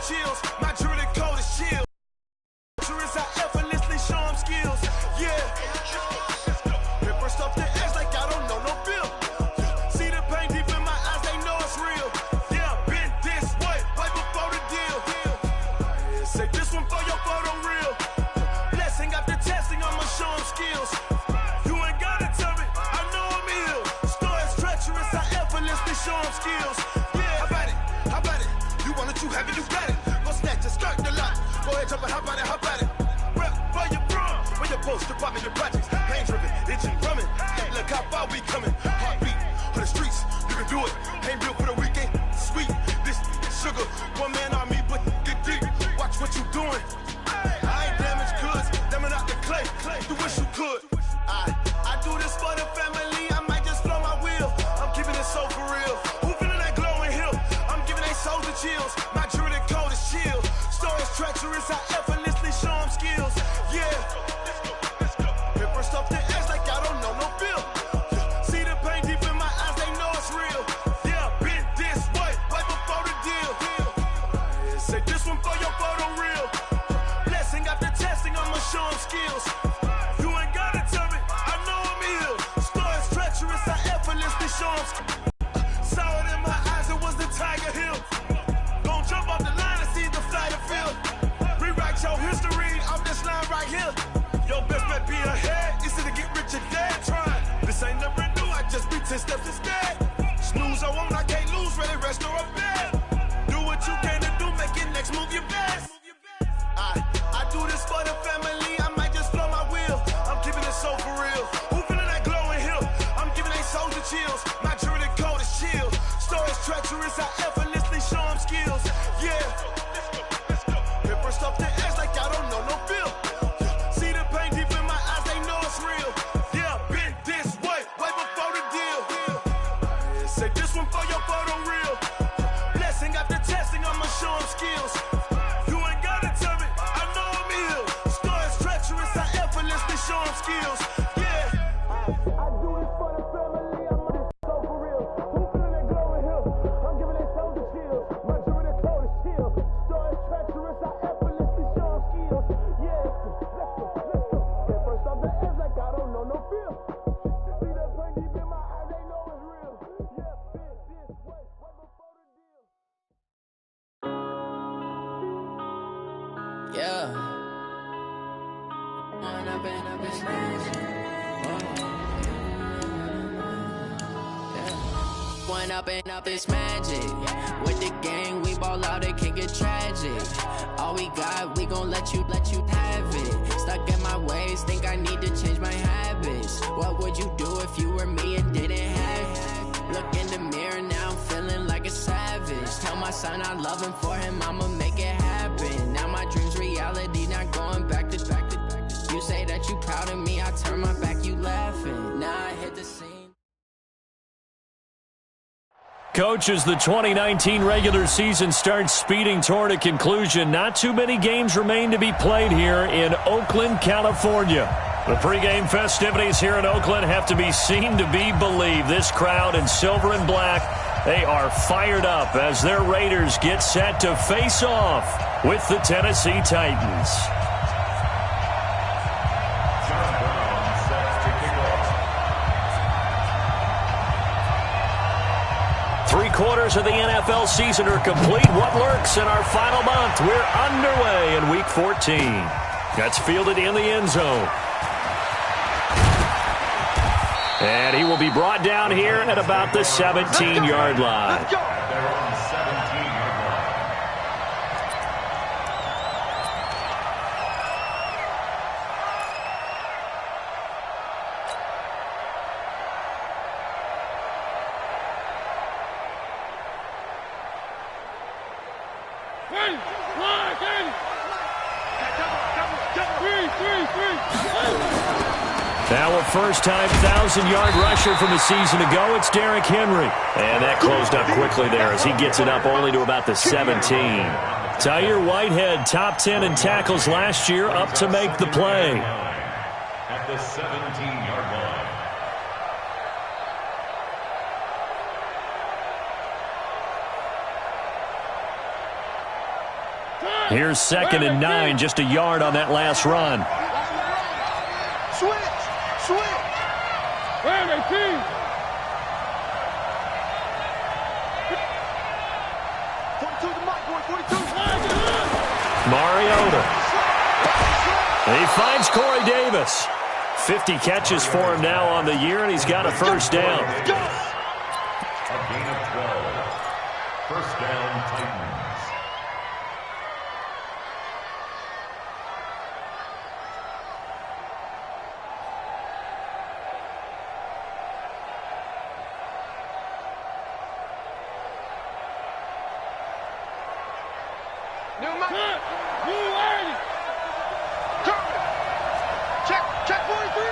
chills. My jewelry code is chill. Treacherous, I effortlessly show them skills. Yeah. Paper stuff the edge like I don't know no bill. See the pain deep in my eyes, they know it's real. Yeah, been this way, right before the deal. Say this one for your photo real. Blessing after testing, I'ma show them skills. You ain't gotta tell me, I know I'm ill. Story's treacherous, I effortlessly show them skills. Yeah, how about it? You want it, you have it, you got it. Go snatch your skirt, the lot. Go ahead, jump it, how about it? Rep where you from? Where your post, department, your projects. Pain driven, itching, drumming. Hey, look how far we coming. Heartbeat on the streets, you can do it. Ain't built for the weekend. Sweet, this sugar. One man army, but get deep. Watch what you doing. I ain't damaged goods, damn out the clay. You wish you could. I do this for the family. I might just blow my wheel. I'm keeping it so for real. Who feeling that glowing hill? I'm giving they souls the chills. My jewelry code is chill. Story's treacherous, I effortlessly show them skills. Yeah. Paper stuff the edge like I don't know no bill. See the pain deep in my eyes, they know it's real. Yeah, been this way, right before the deal. Say this one for your photo real. Blessing after testing, I'ma show them skills. You ain't gotta tell me, I know I'm ill. Story's treacherous, I effortlessly show them skills. Saw it in my eyes, it was the Tiger Hill. Gon' jump off the line and see the flight of field. Rewrite your history off this line right here. Your best bet be ahead, easy to get rich or dead trying. This ain't never new, I just be 10 steps instead. Snooze I won't, I can't lose, ready, rest or a bed. Do what you can to do, make your next move your best. I do this for the family, I might just blow my wheel. I'm keeping it so for real. Who feeling that glowing hill? I'm giving they souls the chills. My jewelry code is chill. Story's treacherous, I effortlessly show them skills. Yeah. Paper stuff the edge like I don't know no bill. See the pain deep in my eyes, they know it's real. Yeah, been this way, right before the deal. Say this one for your photo real. Blessing after testing, I'ma show them skills. You ain't gotta tell me, I know I'm ill. Story's treacherous, I effortlessly show them skills. Yeah. I do this for the family, I'm on this so for real. Who feeling that glowing hill? I'm giving they souls the chills. My jewelry code is chill. Story's treacherous, I effortlessly show them skills. Yeah, let's go. Get first off the edge like I don't know no feel. See that pain deep in my eyes, they know it's real. Yeah, been this way, right before the deal. Yeah. One up and up is magic. With the gang, we ball out, it can get tragic. All we got, we gon' let you have it. Stuck in my ways, think I need to change my habits. What would you do if you were me and didn't have it? Look in the mirror, now I'm feeling like a savage. Tell my son I love him, for him I'ma make it happen. Now my dream's reality, not going back to. You say that you proud of me, I turn my back, you laughing. Now I hit the scene. Coach, as the 2019 regular season starts speeding toward a conclusion, not too many games remain to be played here in Oakland, California. The pregame festivities here in Oakland have to be seen to be believed. This crowd in silver and black, they are fired up as their Raiders get set to face off with the Tennessee Titans. 3/4 of the NFL season are complete. What lurks in our final month? We're underway in Week 14. That's fielded in the end zone. And he will be brought down here at about the 17-yard line. Let's go. Now a first-time 1,000-yard rusher from a season ago, it's Derrick Henry. And that closed up quickly there as he gets it up only to about the 17. Tyre Whitehead, top 10 in tackles last year, up to make the play. At the 17-yard line. Here's 2nd and 9, just a yard on that last run. Switch. Where they be? Mariota. He finds Corey Davis. 50 catches for him now on the year, and he's got a first down. A gain of 12. First down, Titans. Check 43.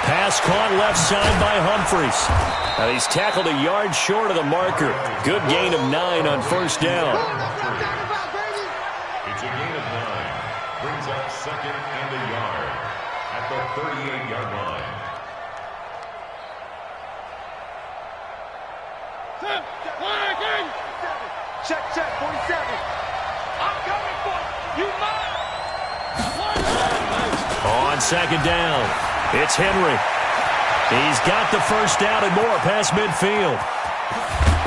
Pass caught left side by Humphries. Now he's tackled a yard short of the marker. Good gain of 9 on first down. It's a gain of 9. Brings up 2nd and a yard at the 38-yard line. Check 47. I'm coming for you. On 2nd down, it's Henry. He's got the first down and more past midfield.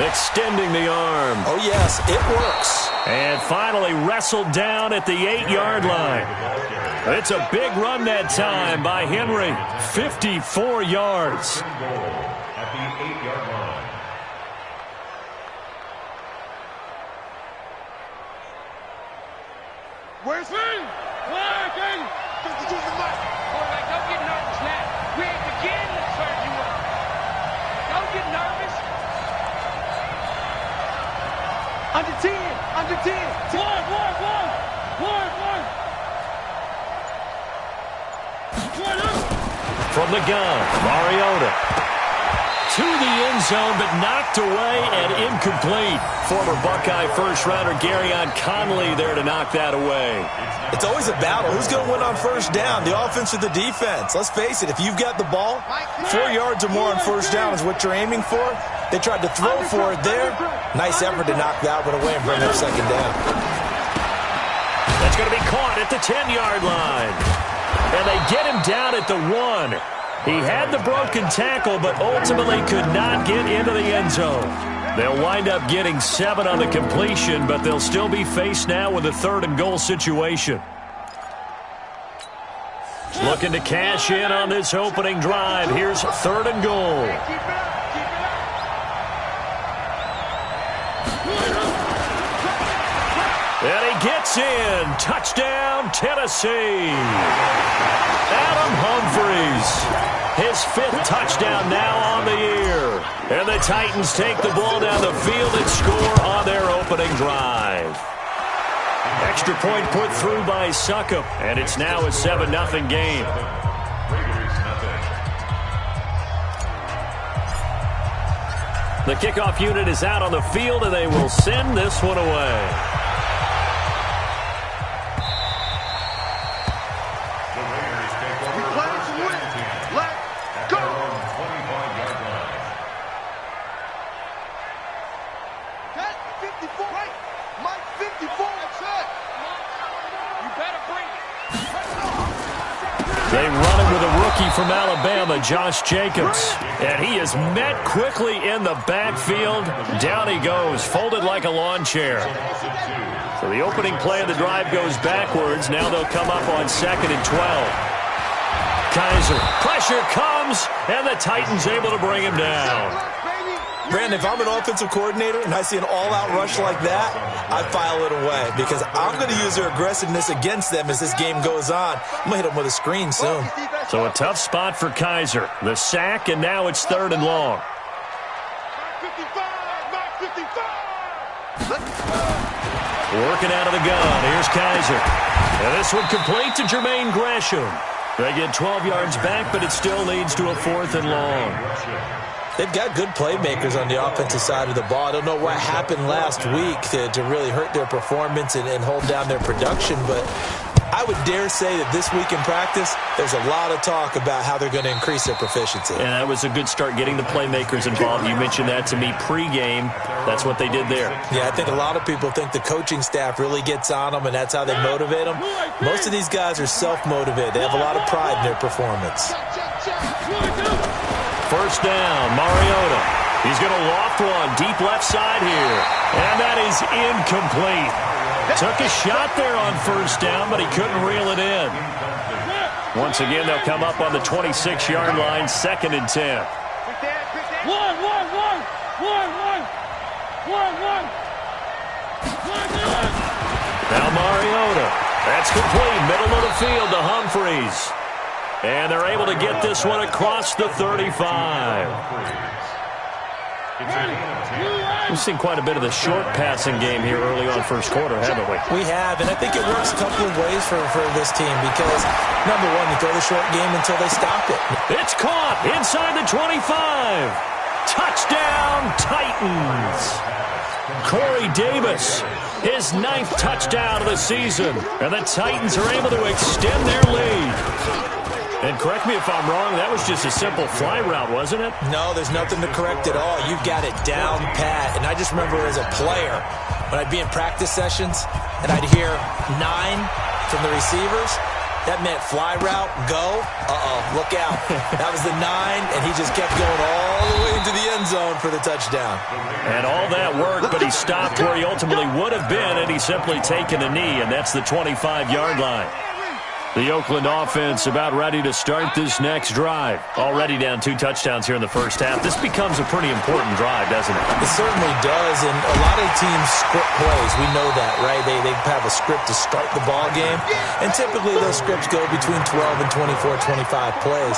Extending the arm. Oh, yes, it works. And finally wrestled down at the 8-yard line. It's a big run that time by Henry. 54 yards. At the 8-yard line. Where's me? Working! Use the mic. Boy, like, don't get nervous now. We ain't beginning to turn you up. Don't get nervous. Under 10. From the gun, Mariota. To the end zone, but knocked away and incomplete. Former Buckeye first-rounder Garyon Conley there to knock that away. It's always a battle. Who's going to win on first down, the offense or the defense? Let's face it, if you've got the ball, 4 yards or more on first down is what you're aiming for. They tried to throw for it there. Nice effort to knock that one away and bring up second down. That's going to be caught at the 10-yard line. And they get him down at the 1. He had the broken tackle, but ultimately could not get into the end zone. They'll wind up getting 7 on the completion, but they'll still be faced now with a 3rd and goal situation. Looking to cash in on this opening drive. Here's 3rd and goal. And he gets in. Touchdown, Tennessee. Adam Humphries. His 5th touchdown now on the year. And the Titans take the ball down the field and score on their opening drive. Extra point put through by Succop, and it's now a 7-0 game. The kickoff unit is out on the field, and they will send this one away. They run it with a rookie from Alabama, Josh Jacobs. And he is met quickly in the backfield. Down he goes, folded like a lawn chair. So the opening play of the drive goes backwards. Now they'll come up on 2nd and 12. Kaiser, pressure comes, and the Titans able to bring him down. Brandon, if I'm an offensive coordinator and I see an all-out rush like that, I file it away because I'm going to use their aggressiveness against them as this game goes on. I'm going to hit them with a screen soon. So a tough spot for Kaiser. The sack, and now it's 3rd and long. Working out of the gun. Here's Kaiser. And this one complete to Jermaine Gresham. They get 12 yards back, but it still leads to a 4th and long. They've got good playmakers on the offensive side of the ball. I don't know what happened last week to really hurt their performance and hold down their production, but I would dare say that this week in practice, there's a lot of talk about how they're going to increase their proficiency. And that was a good start, getting the playmakers involved. You mentioned that to me pregame. That's what they did there. Yeah, I think a lot of people think the coaching staff really gets on them, and that's how they motivate them. Most of these guys are self-motivated. They have a lot of pride in their performance. First down, Mariota. He's going to loft one deep left side here. And that is incomplete. Took a shot there on first down, but he couldn't reel it in. Once again, they'll come up on the 26-yard line, 2nd and 10. Now Mariota. That's complete. Middle of the field to Humphreys. And they're able to get this one across the 35. We've seen quite a bit of the short passing game here early on first quarter, haven't we? We have, and I think it works a couple of ways for this team because, number one, you throw the short game until they stop it. It's caught inside the 25. Touchdown, Titans. Corey Davis, his 9th touchdown of the season. And the Titans are able to extend their lead. And correct me if I'm wrong, that was just a simple fly route, wasn't it? No, there's nothing to correct at all. You've got it down pat. And I just remember as a player, when I'd be in practice sessions and I'd hear 9 from the receivers, that meant fly route, go, look out. That was the 9, and he just kept going all the way into the end zone for the touchdown. And all that worked, but he stopped where he ultimately would have been, and he's simply taken a knee, and that's the 25-yard line. The Oakland offense about ready to start this next drive. Already down 2 touchdowns here in the first half. This becomes a pretty important drive, doesn't it? It certainly does, and a lot of teams script plays. We know that, right? They have a script to start the ball game, and typically those scripts go between 12 and 24, 25 plays.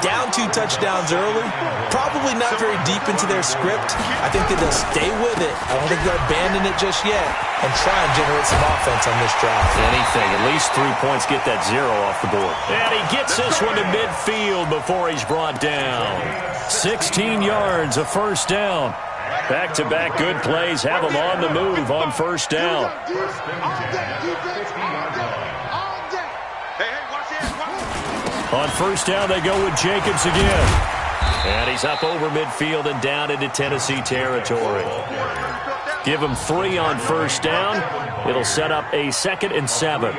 Down 2 touchdowns early, probably not very deep into their script. I think that they'll stay with it. I don't think they'll abandon it just yet and try and generate some offense on this drive. Anything, at least 3 points, get that 0 off the board. And he gets this one to midfield before he's brought down. 16 yards, a first down. Back-to-back good plays have him on the move on first down. On first down, they go with Jacobs again. And he's up over midfield and down into Tennessee territory. Give him 3 on first down. It'll set up a 2nd and 7.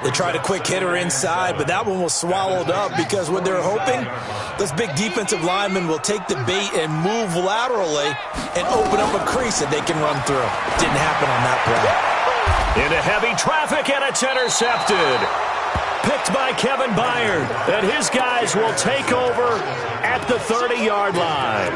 They tried a quick hitter inside, but that one was swallowed up because what they're hoping, those big defensive linemen will take the bait and move laterally and open up a crease that they can run through. Didn't happen on that play. Into heavy traffic, and it's intercepted. Picked by Kevin Byard, and his guys will take over at the 30-yard line.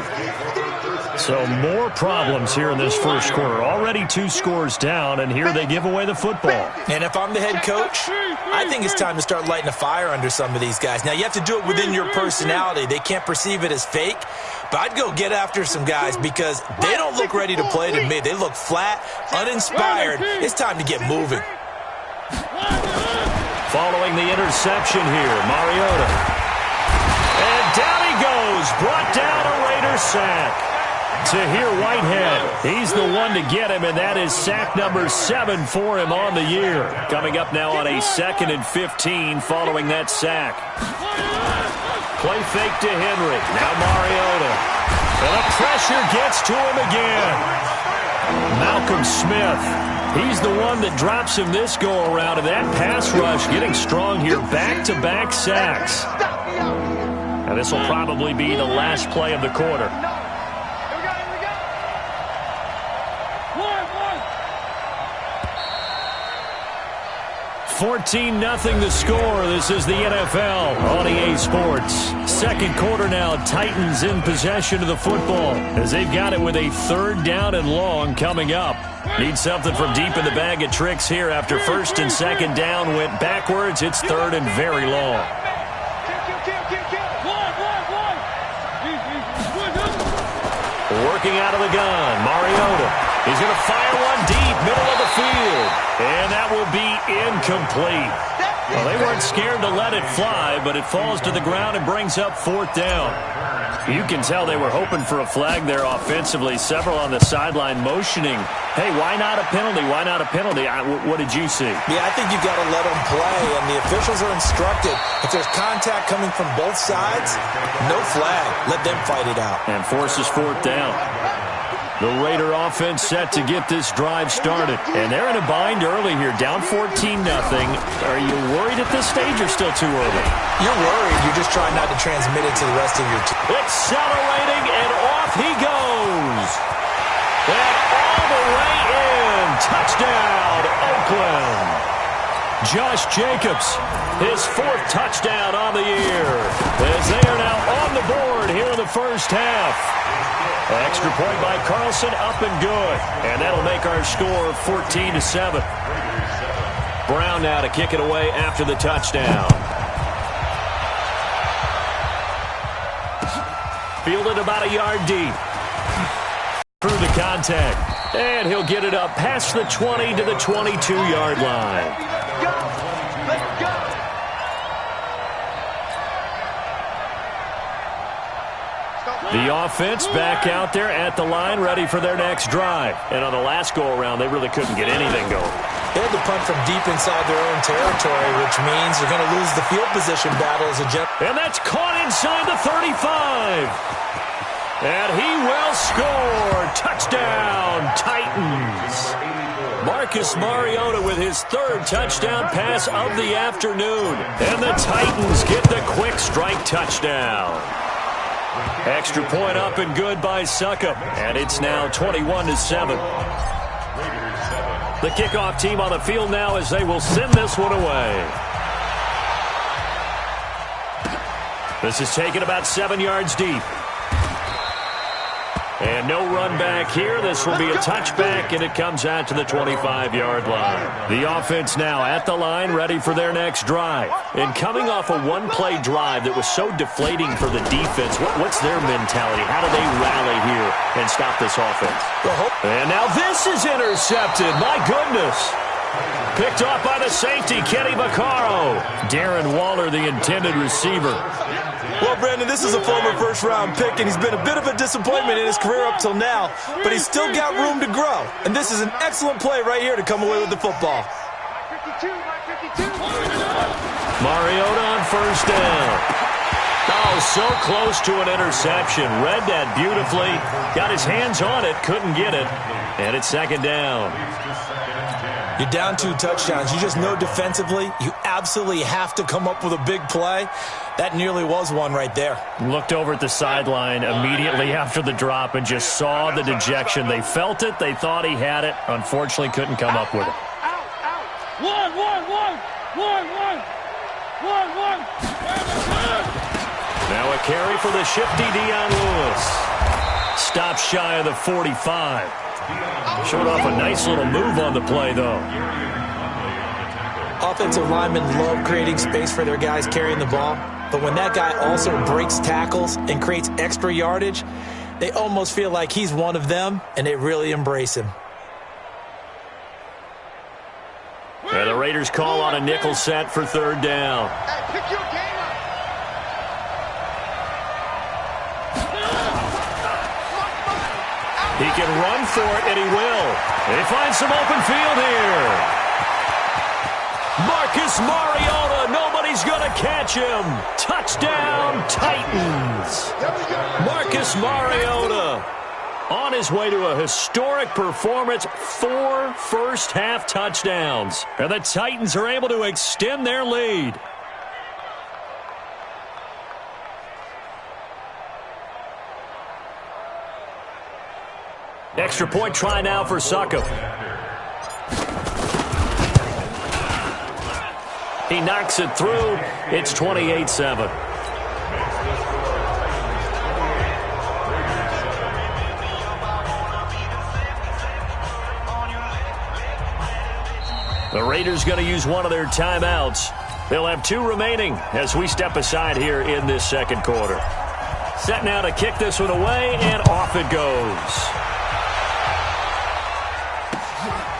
So more problems here in this first quarter. Already 2 scores down, and here they give away the football. And if I'm the head coach, I think it's time to start lighting a fire under some of these guys. Now, you have to do it within your personality. They can't perceive it as fake, but I'd go get after some guys because they don't look ready to play to me. They look flat, uninspired. It's time to get moving. Following the interception here, Mariota. And down he goes, brought down a Raider sack. Tahir Whitehead, he's the one to get him, and that is sack number 7 for him on the year. Coming up now on a 2nd and 15 following that sack. Play fake to Henry. Now Mariota. And the pressure gets to him again. Malcolm Smith. He's the one that drops him this go-around, and that pass rush getting strong here. Back-to-back sacks. Now this will probably be the last play of the quarter. 14-0 the score. This is the NFL on EA Sports. Second quarter now, Titans in possession of the football as they've got it with a 3rd down and long coming up. Need something from deep in the bag of tricks here after 1st and 2nd down went backwards. It's 3rd and very long. Working out of the gun, Mariota. He's going to fire one deep, middle of the field. And that will be incomplete. Well, they weren't scared to let it fly, but it falls to the ground and brings up 4th down. You can tell they were hoping for a flag there offensively. Several on the sideline motioning, hey, why not a penalty? Why not a penalty? What did you see? Yeah, I think you've got to let them play, and the officials are instructed. If there's contact coming from both sides, no flag. Let them fight it out. And forces 4th down. The Raider offense set to get this drive started. And they're in a bind early here, down 14-0. Are you worried at this stage or still too early? You're worried. You're just trying not to transmit it to the rest of your team. Accelerating, and off he goes. And all the way in. Touchdown, Oakland. Josh Jacobs, his 4th touchdown on the year, as they are now on the board here in the first half. Extra point by Carlson, up and good. And that'll make our score 14-7. Brown now to kick it away after the touchdown. Fielded about a yard deep. Through the contact. And he'll get it up past the 20 to the 22-yard line. Let's go! The offense back out there at the line, ready for their next drive. And on the last go-around, they really couldn't get anything going. They had to punt from deep inside their own territory, which means they're going to lose the field position battle as a jet. And that's caught inside the 35. And he will score. Touchdown, Titans. Marcus Mariota with his 3rd touchdown pass of the afternoon. And the Titans get the quick strike touchdown. Extra point up and good by Suckup. And it's now 21-7. The kickoff team on the field now as they will send this one away. This is taken about 7 yards deep. And no run back here. This will be a touchback, and it comes out to the 25-yard line. The offense now at the line, ready for their next drive. And coming off a one-play drive that was so deflating for the defense, what's their mentality? How do they rally here and stop this offense? And now this is intercepted. My goodness. Picked off by the safety, Kenny Vaccaro. Darren Waller, the intended receiver. Well, Brandon, this is a former first-round pick, and he's been a bit of a disappointment in his career up till now, but he's still got room to grow. And this is an excellent play right here to come away with the football. Mariota on first down. Oh, so close to an interception. Read that beautifully. Got his hands on it, couldn't get it. And it's 2nd down. You're down 2 touchdowns. You just know defensively you absolutely have to come up with a big play. That nearly was one right there. Looked over at the sideline immediately after the drop and just saw the dejection. They felt it. They thought he had it. Unfortunately, couldn't come up with it. Now a carry for the shifty Dion Lewis. Stopped shy of the 45. Showed off a nice little move on the play, though. Offensive linemen love creating space for their guys carrying the ball, but when that guy also breaks tackles and creates extra yardage, they almost feel like he's one of them, and they really embrace him. And the Raiders call on a nickel set for 3rd down. Hey, pick your game up. He can run for it, and he will. They find some open field here. Marcus Mariota, nobody's going to catch him. Touchdown, Titans. Marcus Mariota on his way to a historic performance, 4 first-half touchdowns. And the Titans are able to extend their lead. Extra point try now for Suckup. He knocks it through. It's 28-7. The Raiders going to use one of their timeouts. They'll have 2 remaining as we step aside here in this 2nd quarter. Set now to kick this one away, and off it goes.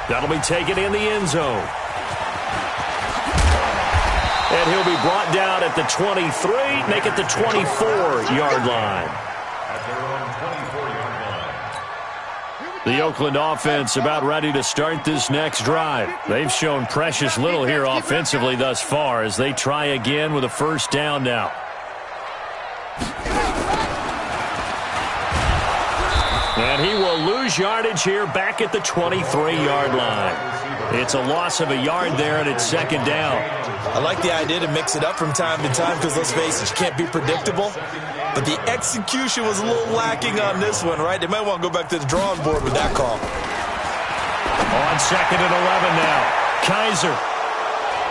That'll be taken in the end zone. And he'll be brought down at the 23, make it the 24-yard line. At their own 24-yard line. The Oakland offense about ready to start this next drive. They've shown precious little here offensively thus far as they try again with a first down now. And he will lose yardage here back at the 23-yard line. It's a loss of a yard there, and it's second down. I like the idea to mix it up from time to time because, let's face it, you can't be predictable. But the execution was a little lacking on this one, right? They might want to go back to the drawing board with that call. On second and 11 now. Kaiser.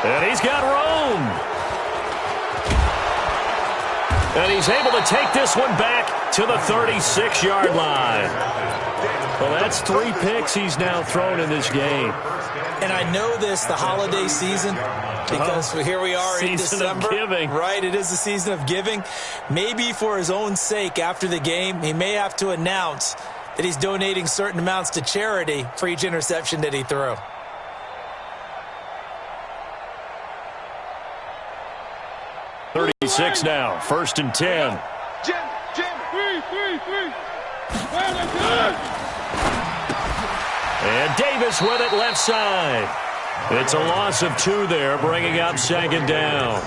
And he's got room. And he's able to take this one back to the 36-yard line. Well, that's 3 picks he's now thrown in this game. And I know this, the holiday season, because here we are in December. Season of giving. Right, it is the season of giving. Maybe for his own sake after the game, he may have to announce that he's donating certain amounts to charity for each interception that he threw. Six now, first and 10. Jim, three. And Davis with it left side. It's a loss of 2 there, bringing up second down.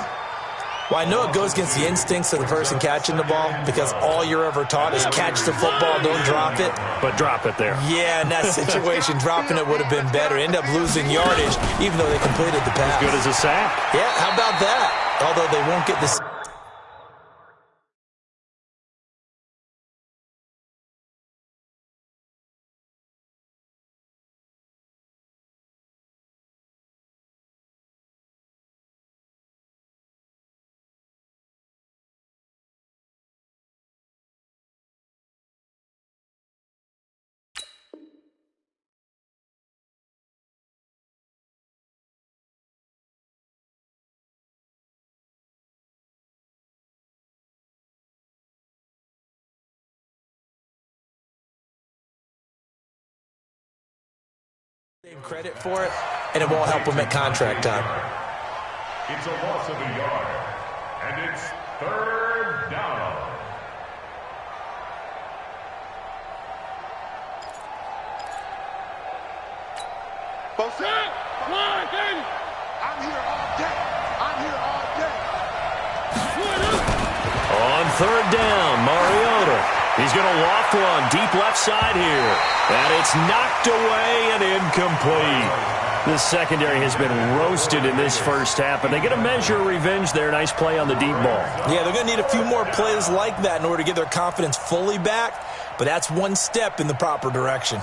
Well, I know it goes against the instincts of the person catching the ball because all you're ever taught is catch the football, don't drop it. But drop it there. Yeah, in that situation, dropping it would have been better. End up losing yardage, even though they completed the pass. As good as a sack. Yeah, how about that? Although they won't get this. Credit for it, and it won't help him at contract time. It's a loss of a yard, and it's third down. Both sides. I'm here all day. On third down, Mariota. He's going to loft one deep left side here. And it's knocked away and incomplete. This secondary has been roasted in this first half, but they get a measure of revenge there. Nice play on the deep ball. Yeah, they're going to need a few more plays like that in order to get their confidence fully back, but that's one step in the proper direction.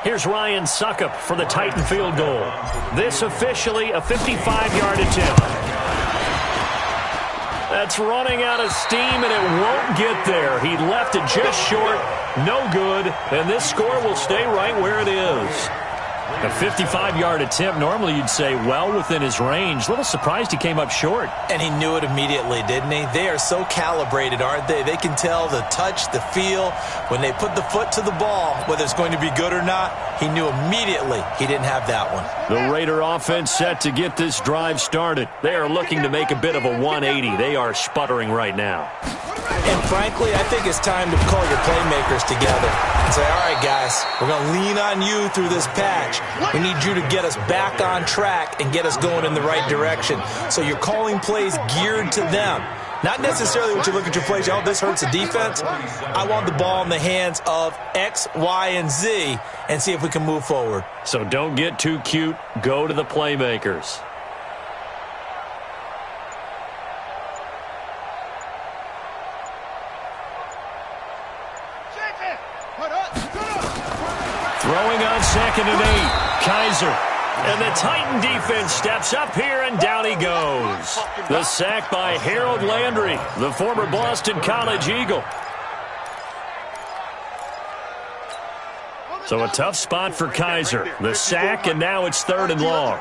Here's Ryan Suckup for the Titan field goal. This officially a 55-yard attempt. That's running out of steam, and it won't get there. He left it just short, no good, and this score will stay right where it is. A 55-yard attempt, normally you'd say well within his range. A little surprised he came up short. And he knew it immediately, didn't he? They are so calibrated, aren't they? They can tell the touch, the feel. When they put the foot to the ball, whether it's going to be good or not, he knew immediately he didn't have that one. The Raider offense set to get this drive started. They are looking to make a bit of a 180. They are sputtering right now. And frankly, I think it's time to call your playmakers together and say, all right, guys, we're going to lean on you through this patch. We need you to get us back on track and get us going in the right direction. So you're calling plays geared to them. Not necessarily when you look at your plays, oh, this hurts the defense. I want the ball in the hands of X, Y, and Z and see if we can move forward. So don't get too cute. Go to the playmakers. Throwing on second and 8. Kaiser. And the Titan defense steps up here, and down he goes. The sack by Harold Landry, the former Boston College Eagle. So a tough spot for Kaiser. The sack, and now it's third and long.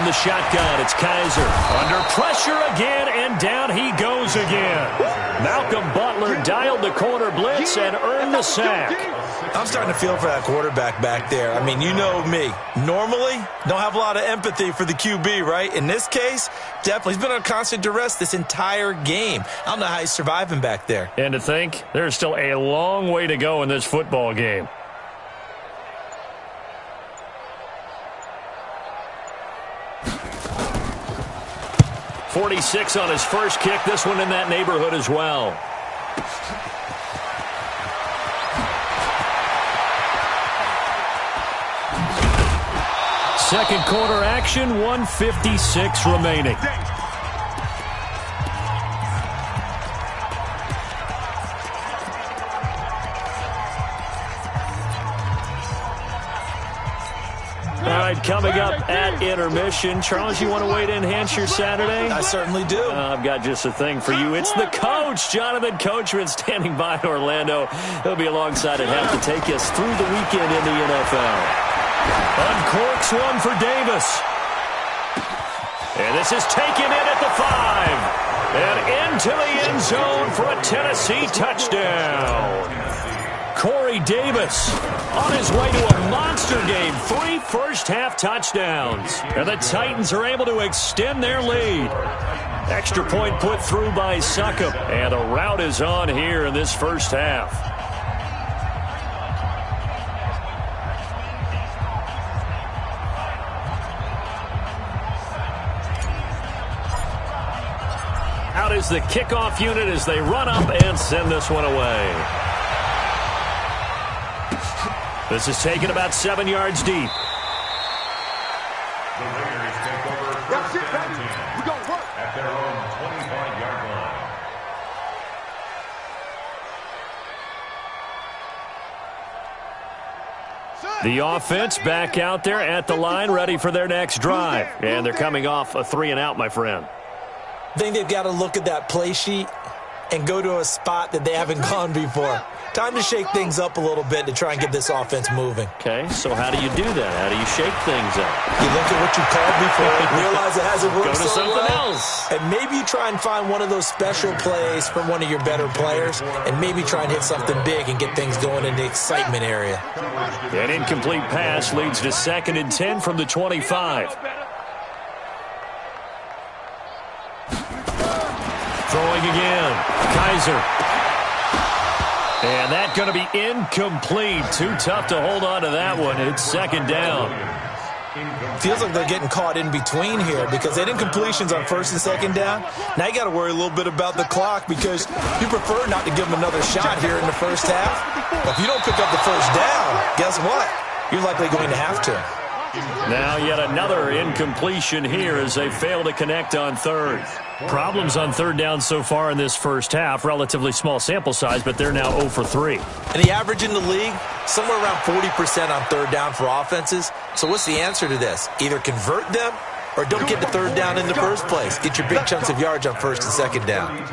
From the shotgun, it's Kaiser. Under pressure again, and down he goes again. Malcolm Butler dialed the corner blitz and earned the sack. I'm starting to feel for that quarterback back there. I mean, you know me. Normally, don't have a lot of empathy for the QB, right? In this case, definitely. He's been on constant duress this entire game. I don't know how he's surviving back there. And to think, there's still a long way to go in this football game. .46 on his first kick. This one in that neighborhood as well. Second quarter action, 1:56 remaining. All right, coming up at intermission. Charles, you want to wait to enhance your Saturday? I certainly do. I've got just a thing for you. It's the coach, Jonathan Coachman, standing by in Orlando. He'll be alongside at half to take us through the weekend in the NFL. Uncorks one for Davis. And this is taken in at the 5. And into the end zone for a Tennessee touchdown. Corey Davis on his way to a monster game. 3 first-half touchdowns. And the Titans are able to extend their lead. Extra point put through by Succop. And a rout is on here in this first half. Out is the kickoff unit as they run up and send this one away. This is taken about 7 yards deep. The Raiders take over first and 10 at their own 25-yard line. The offense back out there at the line, ready for their next drive. And they're coming off a 3-and-out, my friend. I think they've got to look at that play sheet and go to a spot that they haven't gone before. Time to shake things up a little bit to try and get this offense moving. Okay, so how do you do that? How do you shake things up? You look at what you called before, realize it hasn't worked Go to so something well, else. and maybe you try and find one of those special plays from one of your better players, and maybe try and hit something big and get things going in the excitement area. An incomplete pass leads to 2nd and 10 from the 25. Throwing again. Kaiser. And that's going to be incomplete. Too tough to hold on to that one. It's 2nd down. Feels like they're getting caught in between here because they did incompletions on 1st and 2nd down. Now you got to worry a little bit about the clock because you prefer not to give them another shot here in the first half. But if you don't pick up the first down, guess what? You're likely going to have to. Now yet another incompletion here as they fail to connect on 3rd. Problems on 3rd down so far in this first half. Relatively small sample size, but they're now 0 for 3. And the average in the league, somewhere around 40% on 3rd down for offenses. So what's the answer to this? Either convert them or don't get the 3rd down in the first place. Get your big chunks of yards on 1st and 2nd down.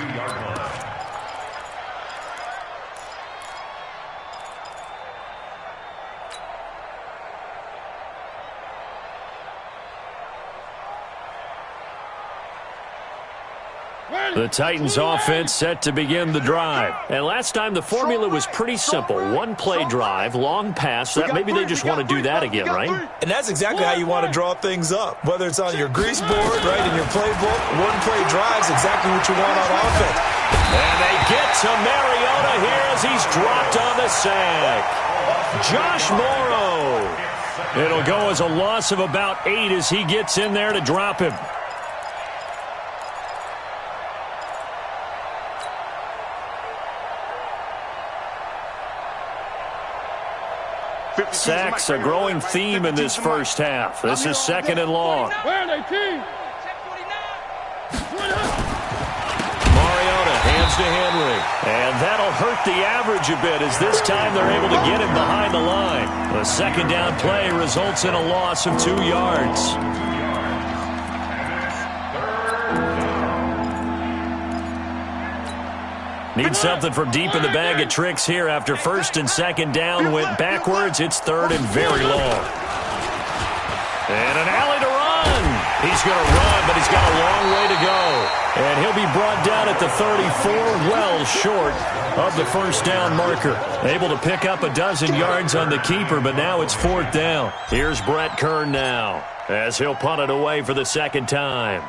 The Titans offense set to begin the drive. And last time the formula was pretty simple. 1-play drive, long pass. That maybe they just want to do that again, right? And that's exactly how you want to draw things up. Whether it's on your grease board, right, in your playbook, 1-play drive's exactly what you want on offense. And they get to Mariota here as he's dropped on the sack. Josh Morrow. It'll go as a loss of about 8 as he gets in there to drop him. Sacks, a growing theme in this first half. This is 2nd and long. Mariota hands to Henry. And that'll hurt the average a bit as this time they're able to get him behind the line. The 2nd down play results in a loss of 2 yards. Need something from deep in the bag of tricks here after 1st and 2nd down went backwards. It's 3rd and very long. And an alley to run. he's going to run, but he's got a long way to go. And he'll be brought down at the 34, well short of the first down marker. Able to pick up a dozen yards on the keeper, but now it's 4th down. Here's Brett Kern now, as he'll punt it away for the second time.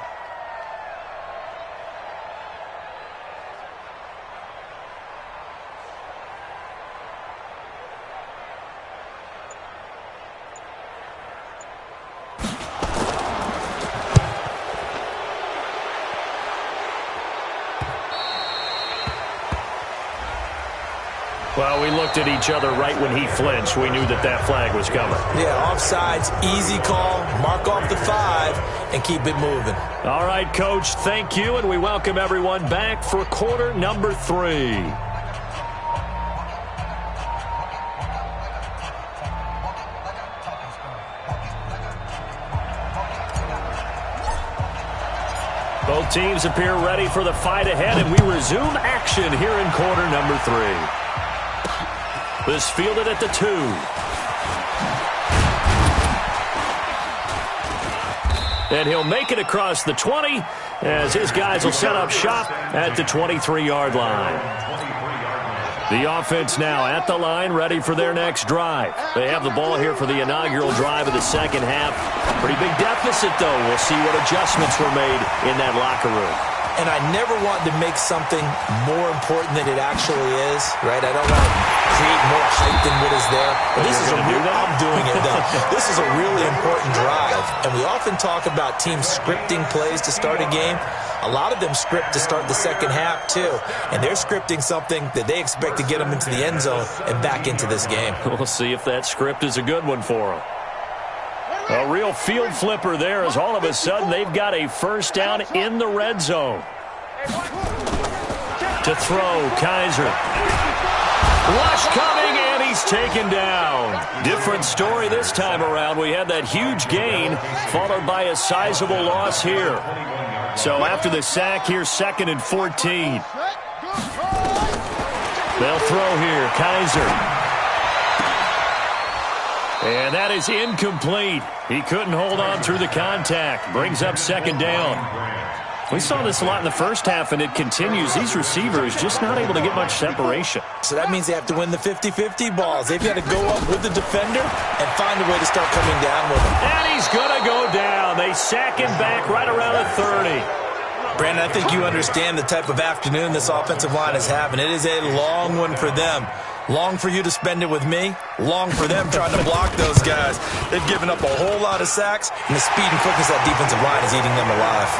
Well, we looked at each other right when he flinched. We knew that that flag was coming. Yeah, offsides, easy call, mark off the 5, and keep it moving. All right, Coach, thank you, and we welcome everyone back for quarter number 3. Both teams appear ready for the fight ahead, and we resume action here in quarter number 3. This fielded at the 2. And he'll make it across the 20 as his guys will set up shop at the 23-yard line. The offense now at the line, ready for their next drive. They have the ball here for the inaugural drive of the second half. Pretty big deficit, though. We'll see what adjustments were made in that locker room. And I never want to make something more important than it actually is, right? I don't want to create more hype than what is there. But this is I'm doing it, though. This is a really important drive. And we often talk about teams scripting plays to start a game. A lot of them script to start the second half, too. And they're scripting something that they expect to get them into the end zone and back into this game. We'll see if that script is a good one for them. A real field flipper there as all of a sudden they've got a first down in the red zone. To throw, Kaiser. Rush coming, and he's taken down. Different story this time around. We had that huge gain followed by a sizable loss here. So after the sack, here's 2nd and 14. They'll throw here, Kaiser. And that is incomplete. He couldn't hold on through the contact. Brings up 2nd down. We saw this a lot in the first half, and it continues. These receivers just not able to get much separation. So that means they have to win the 50-50 balls. They've got to go up with the defender and find a way to start coming down with him. And he's going to go down. They sack him back right around the 30. Brandon, I think you understand the type of afternoon this offensive line is having. It is a long one for them. Long for you to spend it with me. Long for them trying to block those guys. They've given up a whole lot of sacks, and the speed and quickness of that defensive line is eating them alive.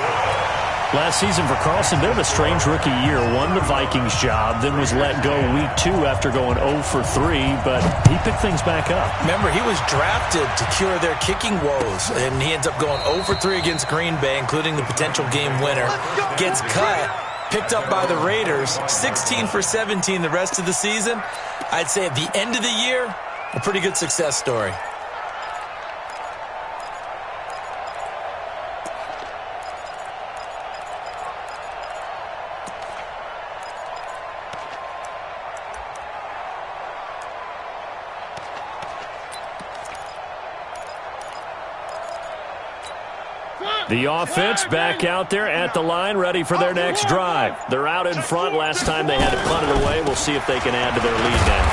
Last season for Carlson, bit of a strange rookie year. Won the Vikings job, then was let go week 2 after going 0 for 3, but he picked things back up. Remember, he was drafted to cure their kicking woes, and he ends up going 0 for 3 against Green Bay, including the potential game winner. Gets cut, picked up by the Raiders, 16 for 17 the rest of the season. I'd say at the end of the year, a pretty good success story. The offense back out there at the line, ready for their next drive. They're out in front. Last time they had to punt it away. We'll see if they can add to their lead now.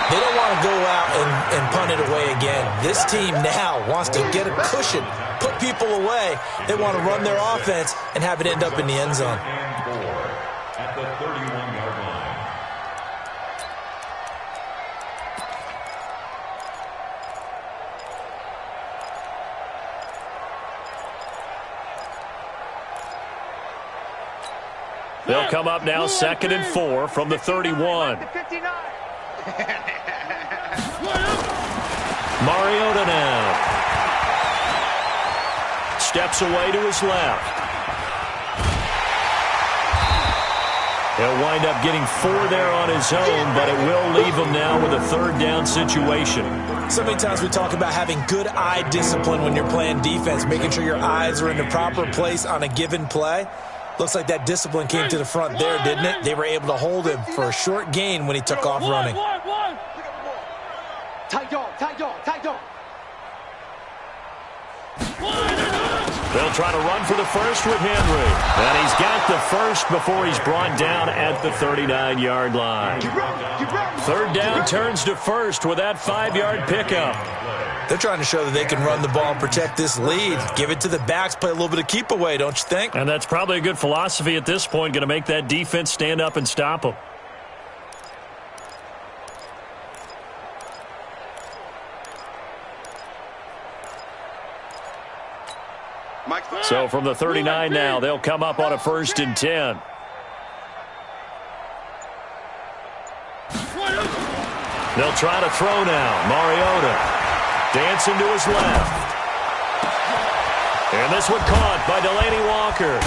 They don't want to go out and punt it away again. This team now wants to get a cushion, put people away. They want to run their offense and have it end up in the end zone. At the 31-yard line. They'll come up now 2nd and 4 from the 31. Mariota now. Steps away to his left. He'll wind up getting 4 there on his own, but it will leave him now with a 3rd down situation. So many times we talk about having good eye discipline when you're playing defense, making sure your eyes are in the proper place on a given play. Looks like that discipline came to the front there, didn't it? They were able to hold him for a short gain when he took off running. Tight dog, tight dog, tight dog. They'll try to run for the first with Henry. And he's got the first before he's brought down at the 39-yard line. Third down turns to first with that 5-yard pickup. They're trying to show that they can run the ball and protect this lead. Give it to the backs, play a little bit of keep away, don't you think? And that's probably a good philosophy at this point, going to make that defense stand up and stop them. So from the 39 now, they'll come up on a 1st and 10. They'll try to throw now. Mariota dancing to his left. And this one caught by Delaney Walker.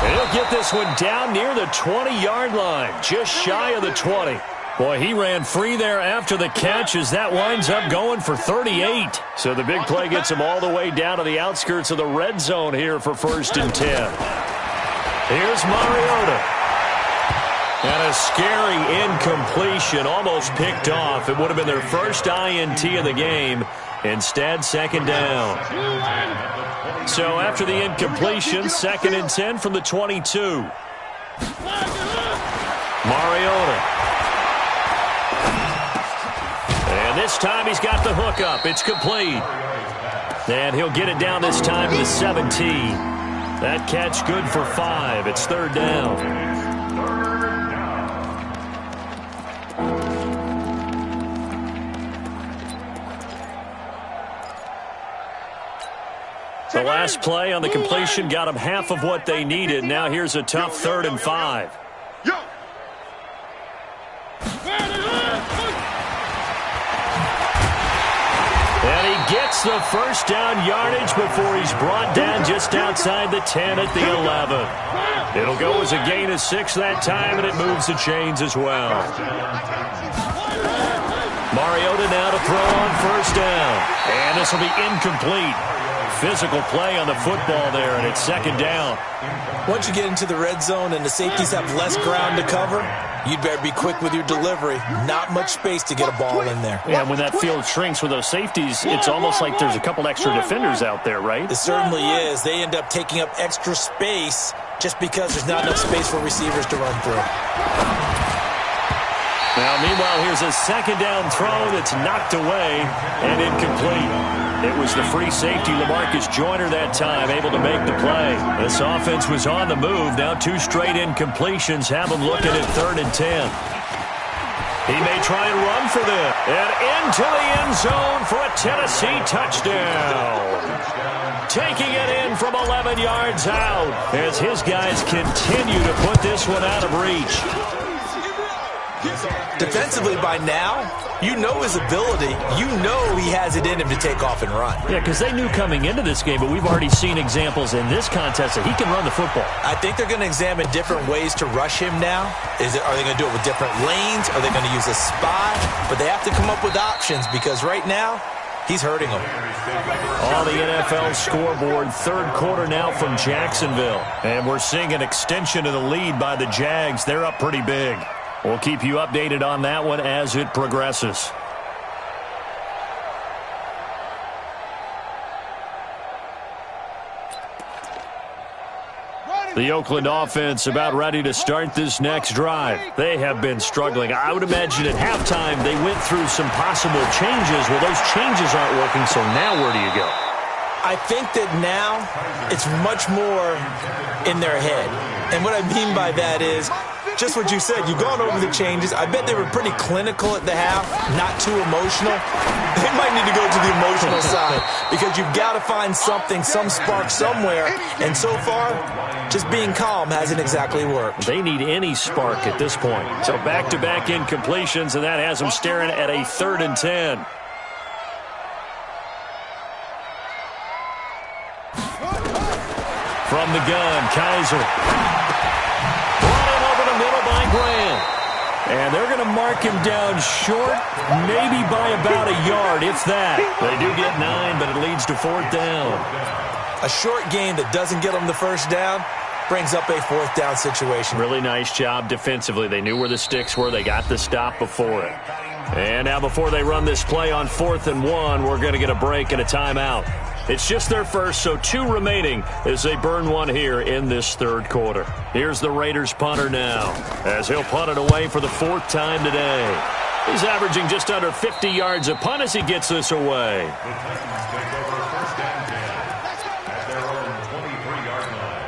And he'll get this one down near the 20-yard line, just shy of the 20. Boy, he ran free there after the catch as that winds up going for 38. So the big play gets him all the way down to the outskirts of the red zone here for 1st and 10. Here's Mariota. And a scary incompletion, almost picked off. It would have been their first INT of the game. Instead, 2nd down. So after the incompletion, 2nd and 10 from the 22. Mariota. And this time he's got the hook up. It's complete. And he'll get it down this time to the 17. That catch good for 5. It's 3rd down. The last play on the completion got them half of what they needed. Now here's a tough 3rd and 5. And he gets the first down yardage before he's brought down just outside the 10 at the 11. It'll go as a gain of 6 that time, and it moves the chains as well. Mariota now to throw on 1st down. And this will be incomplete. Physical play on the football there, and it's 2nd down. Once you get into the red zone and the safeties have less ground to cover, you'd better be quick with your delivery. Not much space to get a ball in there. Yeah, when that field shrinks with those safeties, it's almost like there's a couple extra defenders out there, right? It certainly is. They end up taking up extra space just because there's not enough space for receivers to run through. Now, meanwhile, here's a 2nd down throw that's knocked away and incomplete. It was the free safety, LaMarcus Joyner, that time, able to make the play. This offense was on the move. Now 2 straight incompletions have them looking at 3rd and 10. He may try and run for this. And into the end zone for a Tennessee touchdown. Taking it in from 11 yards out as his guys continue to put this one out of reach. Defensively by now, you know his ability. You know he has it in him to take off and run. Yeah, because they knew coming into this game, but we've already seen examples in this contest that he can run the football. I think they're going to examine different ways to rush him now. Are they going to do it with different lanes? Are they going to use a spy? But they have to come up with options because right now, he's hurting them. On the NFL scoreboard, 3rd quarter now from Jacksonville. And we're seeing an extension of the lead by the Jags. They're up pretty big. We'll keep you updated on that one as it progresses. The Oakland offense about ready to start this next drive. They have been struggling. I would imagine at halftime they went through some possible changes. Well, those changes aren't working, so now where do you go? I think that now it's much more in their head. And what I mean by that is just what you said. You've gone over the changes. I bet they were pretty clinical at the half, not too emotional. They might need to go to the emotional side because you've got to find something, some spark somewhere. And so far, just being calm hasn't exactly worked. They need any spark at this point. So back-to-back incompletions, and that has them staring at a 3rd and 10. From the gun, Kaiser. Running over the middle by Graham. And they're going to mark him down short, maybe by about a yard, if that. They do get 9, but it leads to 4th down. A short game that doesn't get them the first down brings up a 4th down situation. Really nice job defensively. They knew where the sticks were. They got the stop before it. And now before they run this play on 4th and 1, we're going to get a break and a timeout. It's just their first, so 2 remaining as they burn one here in this third quarter. Here's the Raiders punter now, as he'll punt it away for the 4th time today. He's averaging just under 50 yards a punt as he gets this away. The Titans take over first and 10 at their own 23-yard line.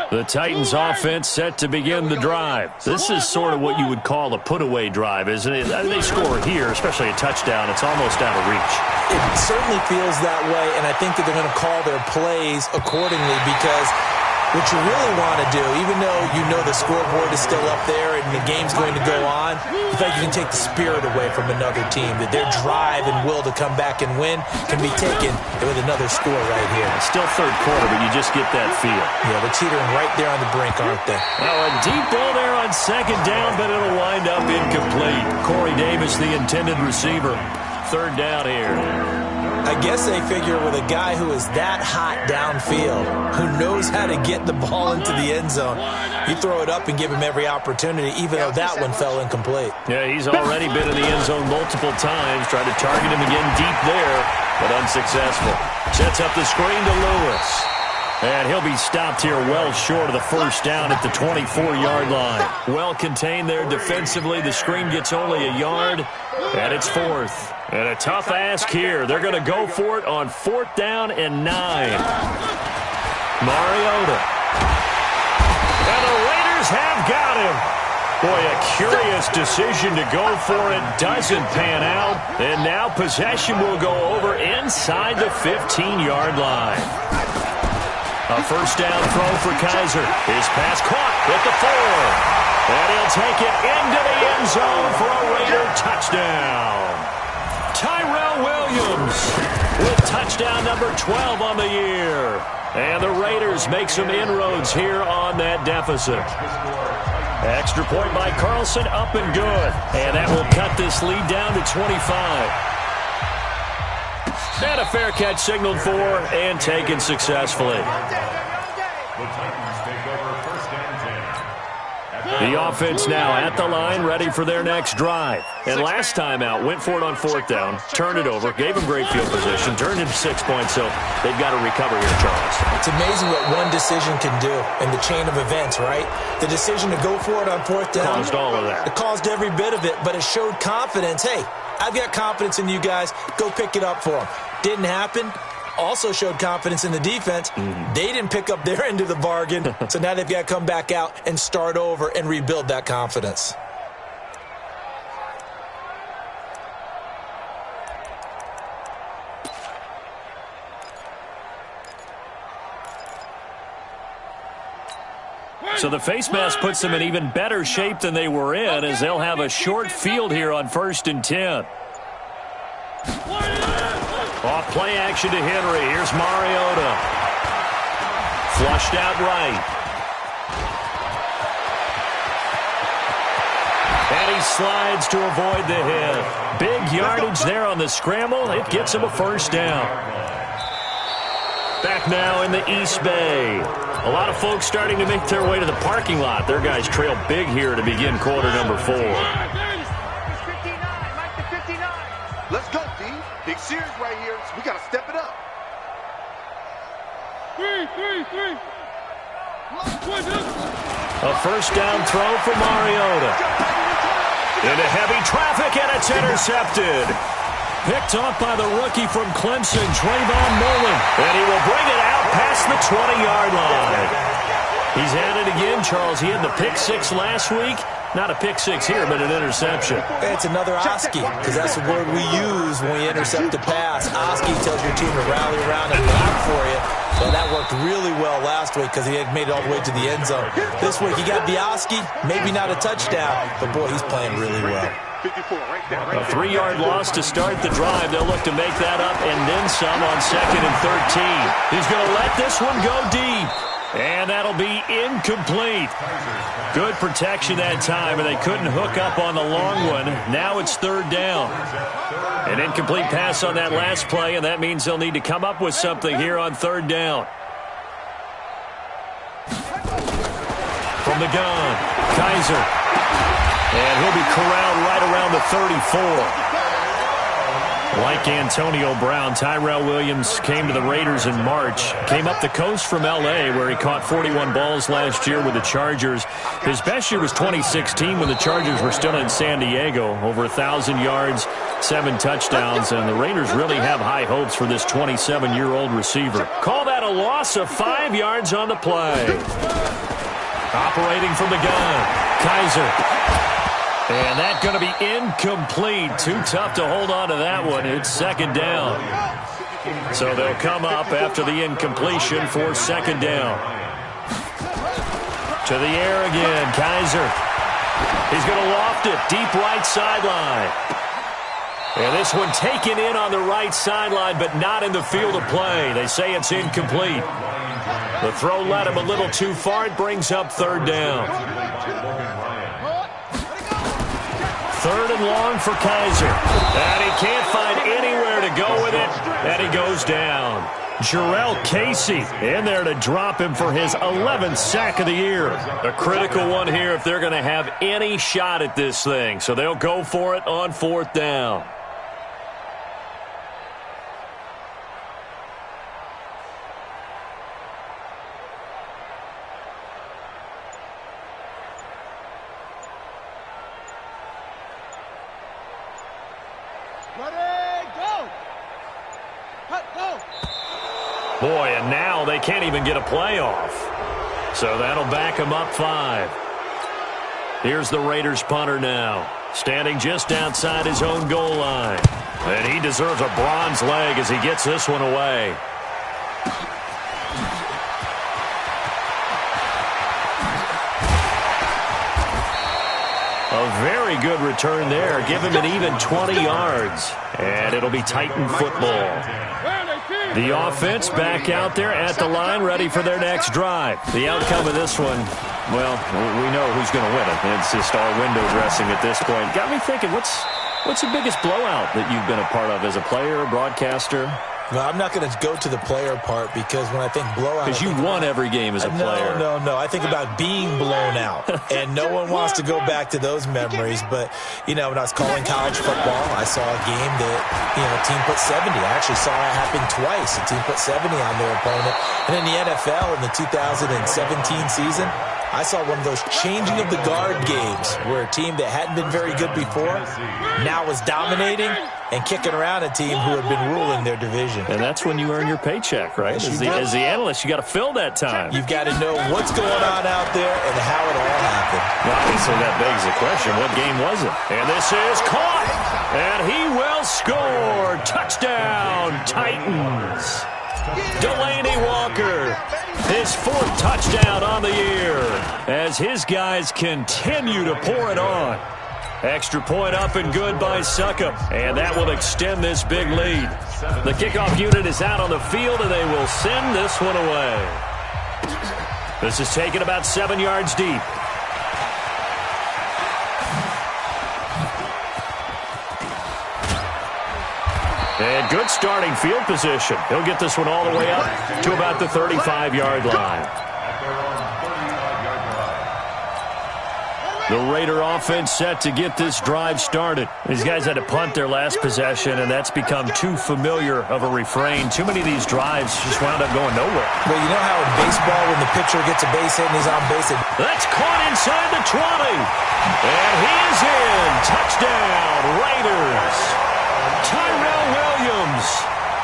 The Titans offense set to begin the drive. This is sort of what you would call a put-away drive, isn't it? They score here, especially a touchdown. It's almost out of reach. It certainly feels that way, and I think that they're going to call their plays accordingly because what you really want to do, even though you know the scoreboard is still up there and the game's going to go on, the fact you can take the spirit away from another team, that their drive and will to come back and win can be taken with another score right here. It's still third quarter, but you just get that feel. Yeah, they're teetering right there on the brink, aren't they? Well, a deep ball there on 2nd down, but it'll wind up incomplete. Corey Davis, the intended receiver. 3rd down here. I guess they figure with a guy who is that hot downfield, who knows how to get the ball into the end zone, you throw it up and give him every opportunity, even though that one fell incomplete. Yeah, he's already been in the end zone multiple times, tried to target him again deep there, but unsuccessful. Sets up the screen to Lewis. And he'll be stopped here well short of the 1st down at the 24-yard line. Well contained there defensively. The screen gets only a yard, and it's 4th. And a tough ask here. They're going to go for it on 4th down and 9. Mariota. And the Raiders have got him. Boy, a curious decision to go for it. Doesn't pan out. And now possession will go over inside the 15-yard line. A 1st down throw for Kaiser. His pass caught at the 4. And he'll take it into the end zone for a Raider touchdown. Tyrell Williams with touchdown number 12 on the year. And the Raiders make some inroads here on that deficit. Extra point by Carlson, up and good. And that will cut this lead down to 25. And a fair catch signaled for and taken successfully. The Titans take over first and 10. The offense now at the line, ready for their next drive. And last time out, went for it on 4th down, turned it over, gave them great field position, turned into 6 points, so they've got to recover here, Charles. It's amazing what one decision can do in the chain of events, right? The decision to go for it on 4th down. Caused all of that. It caused every bit of it, but it showed confidence. Hey, I've got confidence in you guys. Go pick it up for them. Didn't happen. Also showed confidence in the defense. They didn't pick up their end of the bargain, so now they've got to come back out and start over and rebuild that confidence. So the face mask puts them in even better shape than they were in, as they'll have a short field here on 1st and 10. Off play action to Henry. Here's Mariota. Flushed out right. And he slides to avoid the hit. Big yardage there on the scramble. It gets him a 1st down. Back now in the East Bay. A lot of folks starting to make their way to the parking lot. Their guys trail big here to begin quarter number 4. Let's go, D. Big series right here, so we got to step it up. 3. A 1st down throw for Mariota. Into heavy traffic, and it's intercepted. Picked off by the rookie from Clemson, Trayvon Mullen. And he will bring it out past the 20-yard line. He's at it again, Charles. He had the pick 6 last week. Not a pick 6 here, but an interception. It's another Oski, because that's the word we use when we intercept a pass. Oski tells your team to rally around and block for you. Well, that worked really well last week because he had made it all the way to the end zone. This week, he got the Oski, maybe not a touchdown, but boy, he's playing really well. A 3-yard loss to start the drive. They'll look to make that up and then some on 2nd and 13. He's going to let this one go deep. And that'll be incomplete. Good protection that time, and they couldn't hook up on the long one. Now it's third down. An incomplete pass on that last play, and that means they'll need to come up with something here on third down. From the gun, Kaiser. And he'll be corralled right around the 34. Like Antonio Brown, Tyrell Williams came to the Raiders in March. Came up the coast from L.A., where he caught 41 balls last year with the Chargers. His best year was 2016 when the Chargers were still in San Diego. Over 1,000 yards, 7 touchdowns, and the Raiders really have high hopes for this 27-year-old receiver. Call that a loss of 5 yards on the play. Operating from the gun, Kaiser. And that's going to be incomplete. Too tough to hold on to that one. It's second down. So they'll come up after the incompletion for second down. To the air again, Kaiser. He's going to loft it, deep right sideline. And this one taken in on the right sideline, but not in the field of play. They say it's incomplete. The throw led him a little too far. It brings up third down. Third and long for Kaiser. And he can't find anywhere to go with it. And he goes down. Jarrell Casey in there to drop him for his 11th sack of the year. A critical one here if they're going to have any shot at this thing. So they'll go for it on fourth down. Boy, and now they can't even get a playoff. So that'll back them up 5. Here's the Raiders punter now, standing just outside his own goal line. And he deserves a bronze leg as he gets this one away. A very good return there. Give him an even 20 yards. And it'll be Titan football. The offense back out there at the line, ready for their next drive. The outcome of this one, well, we know who's going to win it. It's just all window dressing at this point. Got me thinking, what's the biggest blowout that you've been a part of as a player, a broadcaster? No, I'm not going to go to the player part because when I think blowout... Because you won every game as a player. No. I think about being blown out. And no one wants to go back to those memories. But, when I was calling college football, I saw a game that, a team put 70. I actually saw it happen twice. A team put 70 on their opponent. And in the NFL, in the 2017 season, I saw one of those changing of the guard games where a team that hadn't been very good before now was dominating and kicking around a team who had been ruling their division. And that's when you earn your paycheck, right? Yes, as the analyst, you got to fill that time. You've got to know what's going on out there and how it all happened. Well, obviously, that begs the question, what game was it? And this is caught, and he will score. Touchdown, Titans. Delaney Walker, his 4th touchdown on the year as his guys continue to pour it on. Extra point up and good by Succop, and that will extend this big lead. The kickoff unit is out on the field, and they will send this one away. This is taken about 7 yards deep. And good starting field position. He'll get this one all the way up to about the 35-yard line. The Raider offense set to get this drive started. These guys had to punt their last possession, and that's become too familiar of a refrain. Too many of these drives just wound up going nowhere. Well, you know how in baseball when the pitcher gets a base hit and he's on base? That's caught inside the 20. And he is in. Touchdown, Raiders. Tyrell Williams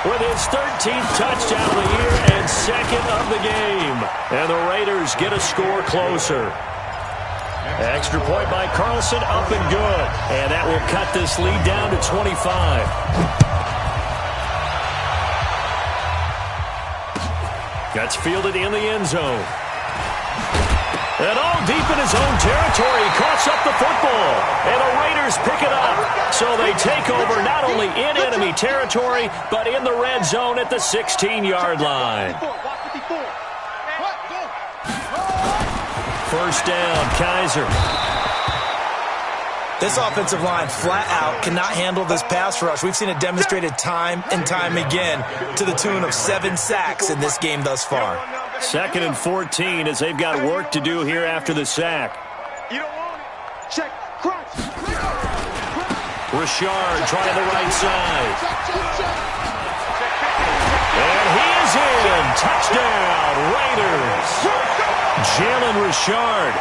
with his 13th touchdown of the year and 2nd of the game. And the Raiders get a score closer. Extra point by Carlson, up and good. And that will cut this lead down to 25. Gets fielded in the end zone. And all deep in his own territory, coughs up the football. And the Raiders pick it up. So they take over not only in enemy territory, but in the red zone at the 16-yard line. first down. Kaiser. This offensive line flat out cannot handle this pass rush. We've seen it demonstrated time and time again to the tune of 7 sacks in this game thus far. 2nd and 14 as they've got work to do here after the sack. You don't want it. Check. Crunch. Richard trying the right side. And he is in. Touchdown, Raiders. Jalen Richard,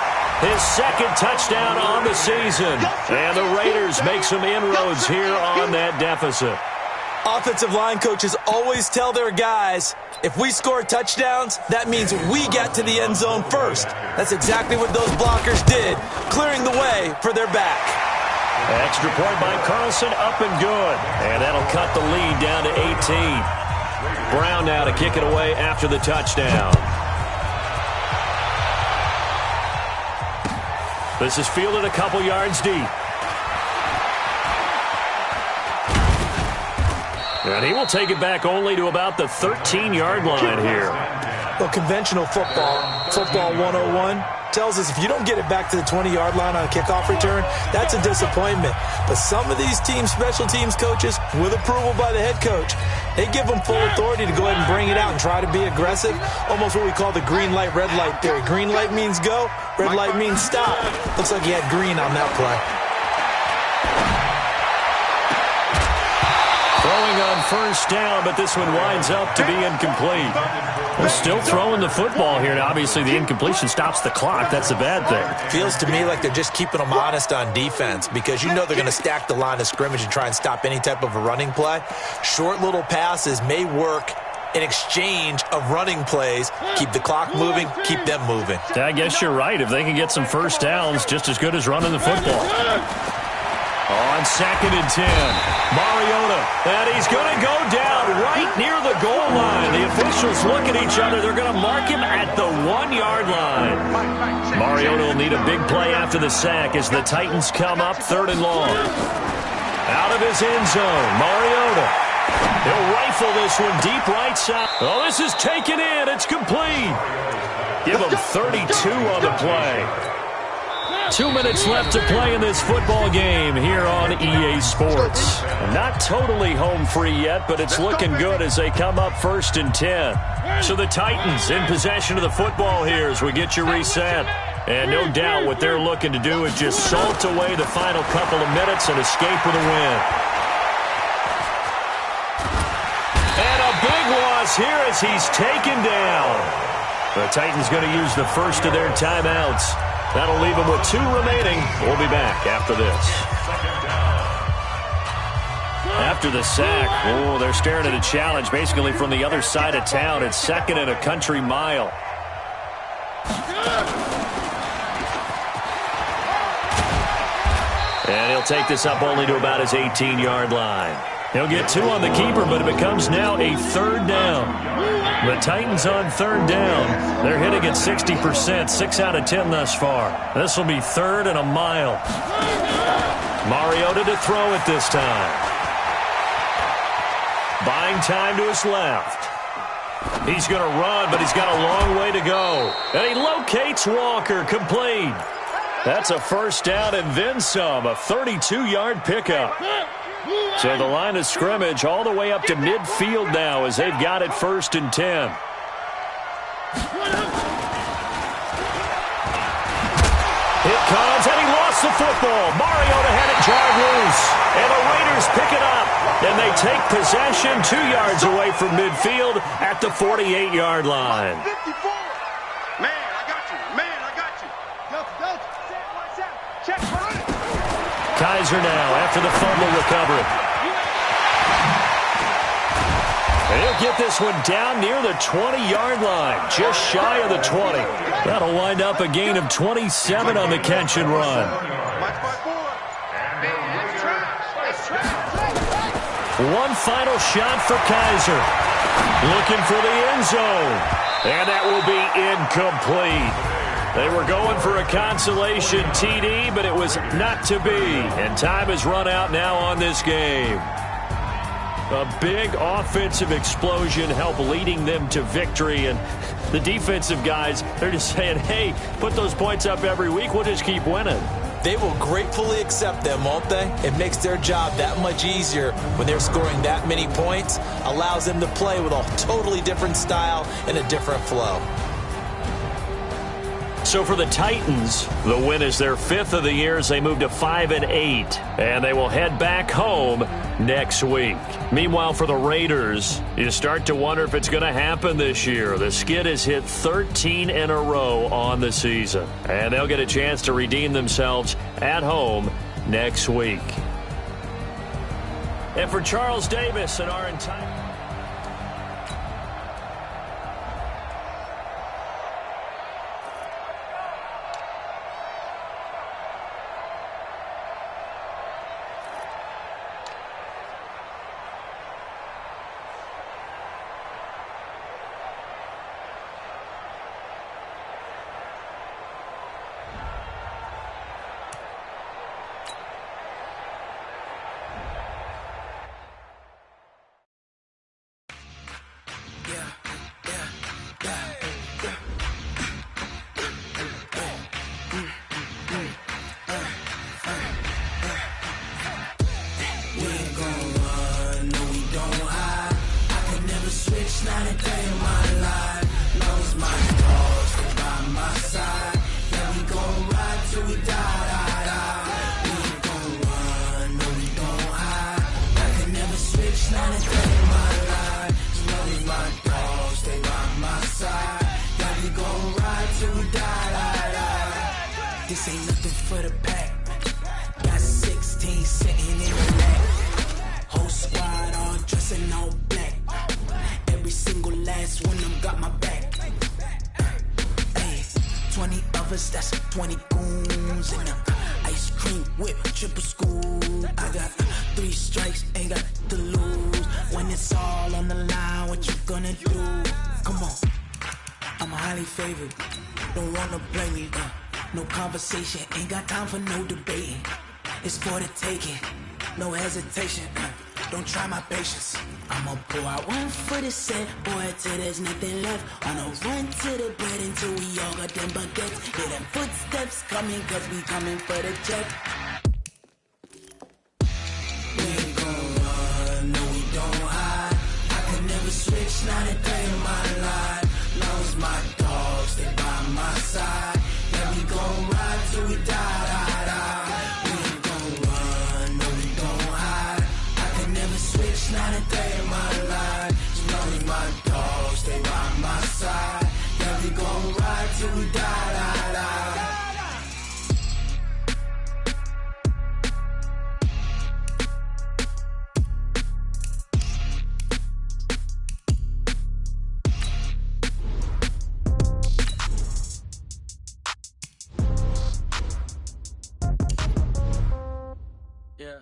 his 2nd touchdown on the season. And the Raiders make some inroads here on that deficit. Offensive line coaches always tell their guys, if we score touchdowns, that means we get to the end zone first. That's exactly what those blockers did, clearing the way for their back. Extra point by Carlson, up and good. And that'll cut the lead down to 18. Brown now to kick it away after the touchdown. This is fielded a couple yards deep. And he will take it back only to about the 13-yard line here. Well, conventional football 101, tells us if you don't get it back to the 20-yard line on a kickoff return, that's a disappointment. But some of these special teams coaches, with approval by the head coach, they give them full authority to go ahead and bring it out and try to be aggressive, almost what we call the green light, red light theory. Green light means go, red light means stop. Looks like he had green on that play. Throwing on first down, but this one winds up to be incomplete. We're still throwing the football here. Now, obviously, the incompletion stops the clock. That's a bad thing. Feels to me like they're just keeping them honest on defense because you know they're going to stack the line of scrimmage and try and stop any type of a running play. Short little passes may work in exchange of running plays. Keep the clock moving, keep them moving. I guess you're right. If they can get some first downs, just as good as running the football. On 2nd and 10, Mariota, and he's going to go down right near the goal line. The officials look at each other. They're going to mark him at the 1-yard line. Mariota will need a big play after the sack as the Titans come up 3rd and long. Out of his end zone, Mariota. He'll rifle this one deep right side. Oh, this is taken in. It's complete. Give him 32 on the play. 2 minutes left to play in this football game here on EA Sports. Not totally home free yet, but it's looking good as they come up 1st and 10. So the Titans in possession of the football here as we get you reset. And no doubt what they're looking to do is just salt away the final couple of minutes and escape with a win. And a big loss here as he's taken down. The Titans going to use the first of their timeouts. That'll leave them with 2 remaining. We'll be back after this. After the sack, they're staring at a challenge basically from the other side of town. It's 2nd and a country mile. And he'll take this up only to about his 18-yard line. He'll get 2 on the keeper, but it becomes now a 3rd down. The Titans on 3rd down. They're hitting at 60%, 6 out of 10 thus far. This will be 3rd and a mile. Mariota to throw it this time. Buying time to his left. He's going to run, but he's got a long way to go. And he locates Walker, complete. That's a first down and then some, a 32-yard pickup. So the line of scrimmage all the way up to midfield now as they've got it 1st and 10. It comes, and he lost the football. Mariota had it drive loose, and the Raiders pick it up. And they take possession 2 yards away from midfield at the 48-yard line. 54. Man, I got you. Man, I got you. Delta. Check, run it. Kaiser now after the fumble recovery. And he'll get this one down near the 20-yard line, just shy of the 20. That'll wind up a gain of 27 on the catch and run. One final shot for Kaiser. Looking for the end zone. And that will be incomplete. They were going for a consolation TD, but it was not to be. And time has run out now on this game. A big offensive explosion helped leading them to victory. And The defensive guys, they're just saying, hey, put those points up every week. We'll just keep winning. They will gratefully accept them, won't they? It makes their job that much easier when they're scoring that many points. Allows them to play with a totally different style and a different flow. So for the Titans, the win is their 5th of the year as they move to 5-8, and they will head back home next week. Meanwhile, for the Raiders, you start to wonder if it's going to happen this year. The skid has hit 13 in a row on the season, and they'll get a chance to redeem themselves at home next week. And for Charles Davis and our entire... This ain't nothing for the pack. Got 16 sitting in the lap. Whole squad all dressing all black. Every single last one of them got my back. Hey, 20 of us, that's 20 goons in the ice cream whip, triple school. I got 3 strikes, ain't got to lose. When it's all on the line, what you gonna do? Come on, I'm highly favored. Don't wanna blame me. No conversation, ain't got time for no debating. It's for the taking, no hesitation. Don't try my patience. I'ma pour out one for the set, boy, till there's nothing left. On a run to the bread until we all got them baguettes. Hear them footsteps coming, cause we coming for the check. We ain't gon' run, no we don't hide. I can never switch, not a day in my life. Long as my dogs stay by my side. We gon' ride till we die. We ain't gon' run, no we don't hide. I can never switch, not a day in my life. As long as my dogs stay by my side. Yeah, we gon' ride till we die. Yeah.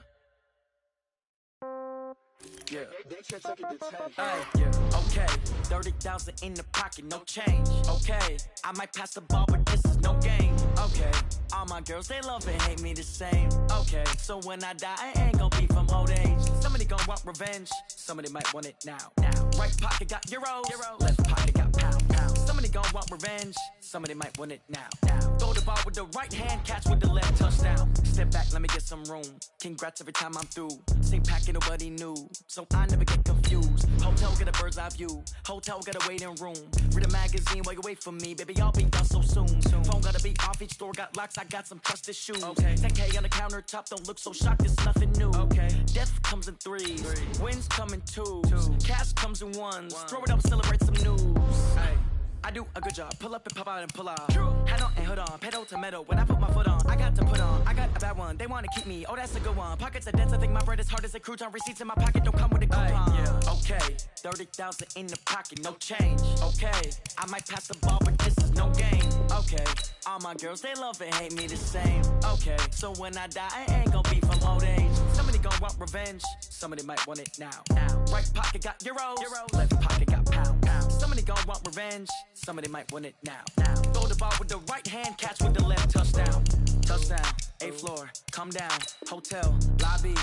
Okay, 30,000 in the pocket, no change. Okay, I might pass the ball, but this is no game. Okay, all my girls, they love and hate me the same. Okay, so when I die, I ain't gon' be from old age. Somebody gon' want revenge, somebody might want it now. Right pocket got euros, left pocket got pound. Somebody gon' want revenge, somebody might want it now. Throw the ball with the right hand, catch with the left, touchdown. Step back, let me get some room. Congrats every time I'm through. Same packet, nobody knew, so I never get confused. Hotel get a bird's eye view. Hotel get a waiting room. Read a magazine while you wait for me. Baby, I'll be done so soon. Phone gotta be off, each store got locks. I got some trusted shoes. Okay. 10K on the countertop, don't look so shocked, it's nothing new. Okay. Death comes in threes. Wins come in twos. Cash comes in ones. Throw it up, celebrate some news. Hey. I do a good job. Pull up and pop out and pull out. Head on and hood on. Pedal to metal. When I put my foot on, I got to put on. I got a bad one. They want to keep me. Oh, that's a good one. Pockets are dense. I think my bread is hard as a crouton. Receipts in my pocket don't come with a coupon. Yeah. Okay. 30,000 in the pocket. No change. Okay. I might pass the ball, but this is no game. Okay. All my girls, they love and hate me the same. Okay. So when I die, I ain't gonna be from old age. Somebody gon' want revenge. Somebody might want it now. Right pocket got euros. Left pocket got pound. Somebody gon' want revenge. Somebody might want it now. Throw the ball with the right hand, catch with the left, touchdown. Touchdown, 8th floor, come down, hotel, lobby.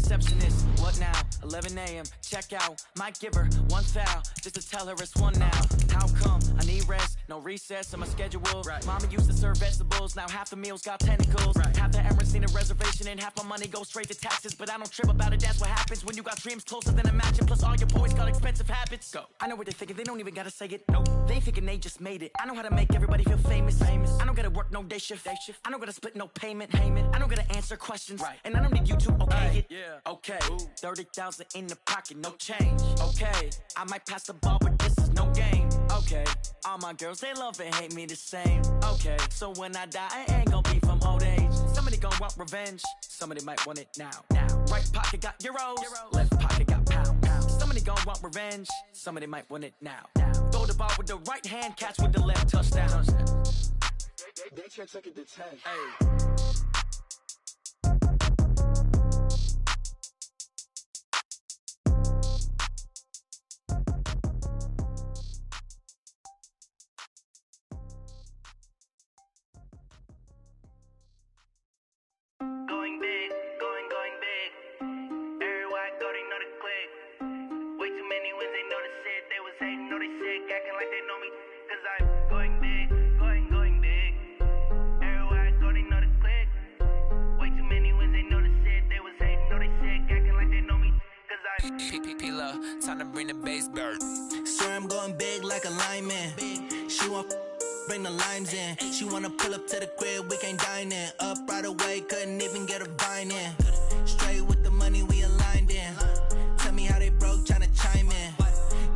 receptionist. What now? 11 a.m. Check out. Might give her one foul just to tell her it's one now. How come? I need rest. No recess in my schedule. Right. Mama used to serve vegetables. Now half the meals got tentacles. Right. Half the Emirates need a reservation and half my money goes straight to taxes. But I don't trip about it. That's what happens when you got dreams closer than imagine. Plus all your boys got expensive habits. Go. I know what they're thinking. They don't even gotta say it. Nope. They thinking they just made it. I know how to make everybody feel famous. I don't gotta work no day shift. I don't gotta split no payment. I don't gotta answer questions. Right. And I don't need you to okay it. Yeah. Okay. 30,000 in the pocket, no change. Okay. I might pass the ball, but this is no game. Okay. All my girls, they love and hate me the same. Okay. So when I die, I ain't gonna be from old age. Somebody gon' want revenge. Somebody might want it now. Right pocket got euros. Left pocket got pounds. Somebody gon' want revenge. Somebody might want it now. Throw the ball with the right hand, catch with the left, touchdown. They check second to 10. Hey. Going big, going big. Everywhere I go, they know the click. Way too many wins, they know the shit. They was hating, know they sick, acting like they know me. Cause I'm going big, going big. Everywhere I go, they know the click. Way too many wins, they know the shit. They was hating, know they sick, acting like they know me. Cause I'm P-P-P-Love, time to bring the bass bird. Swear I'm going big like a lineman. She want bring the limes in. She wanna pull up to the crib, we can't dine in. Up right away, couldn't even get a vine in. Straight with the money, we aligned in. Tell me how they broke, tryna chime in.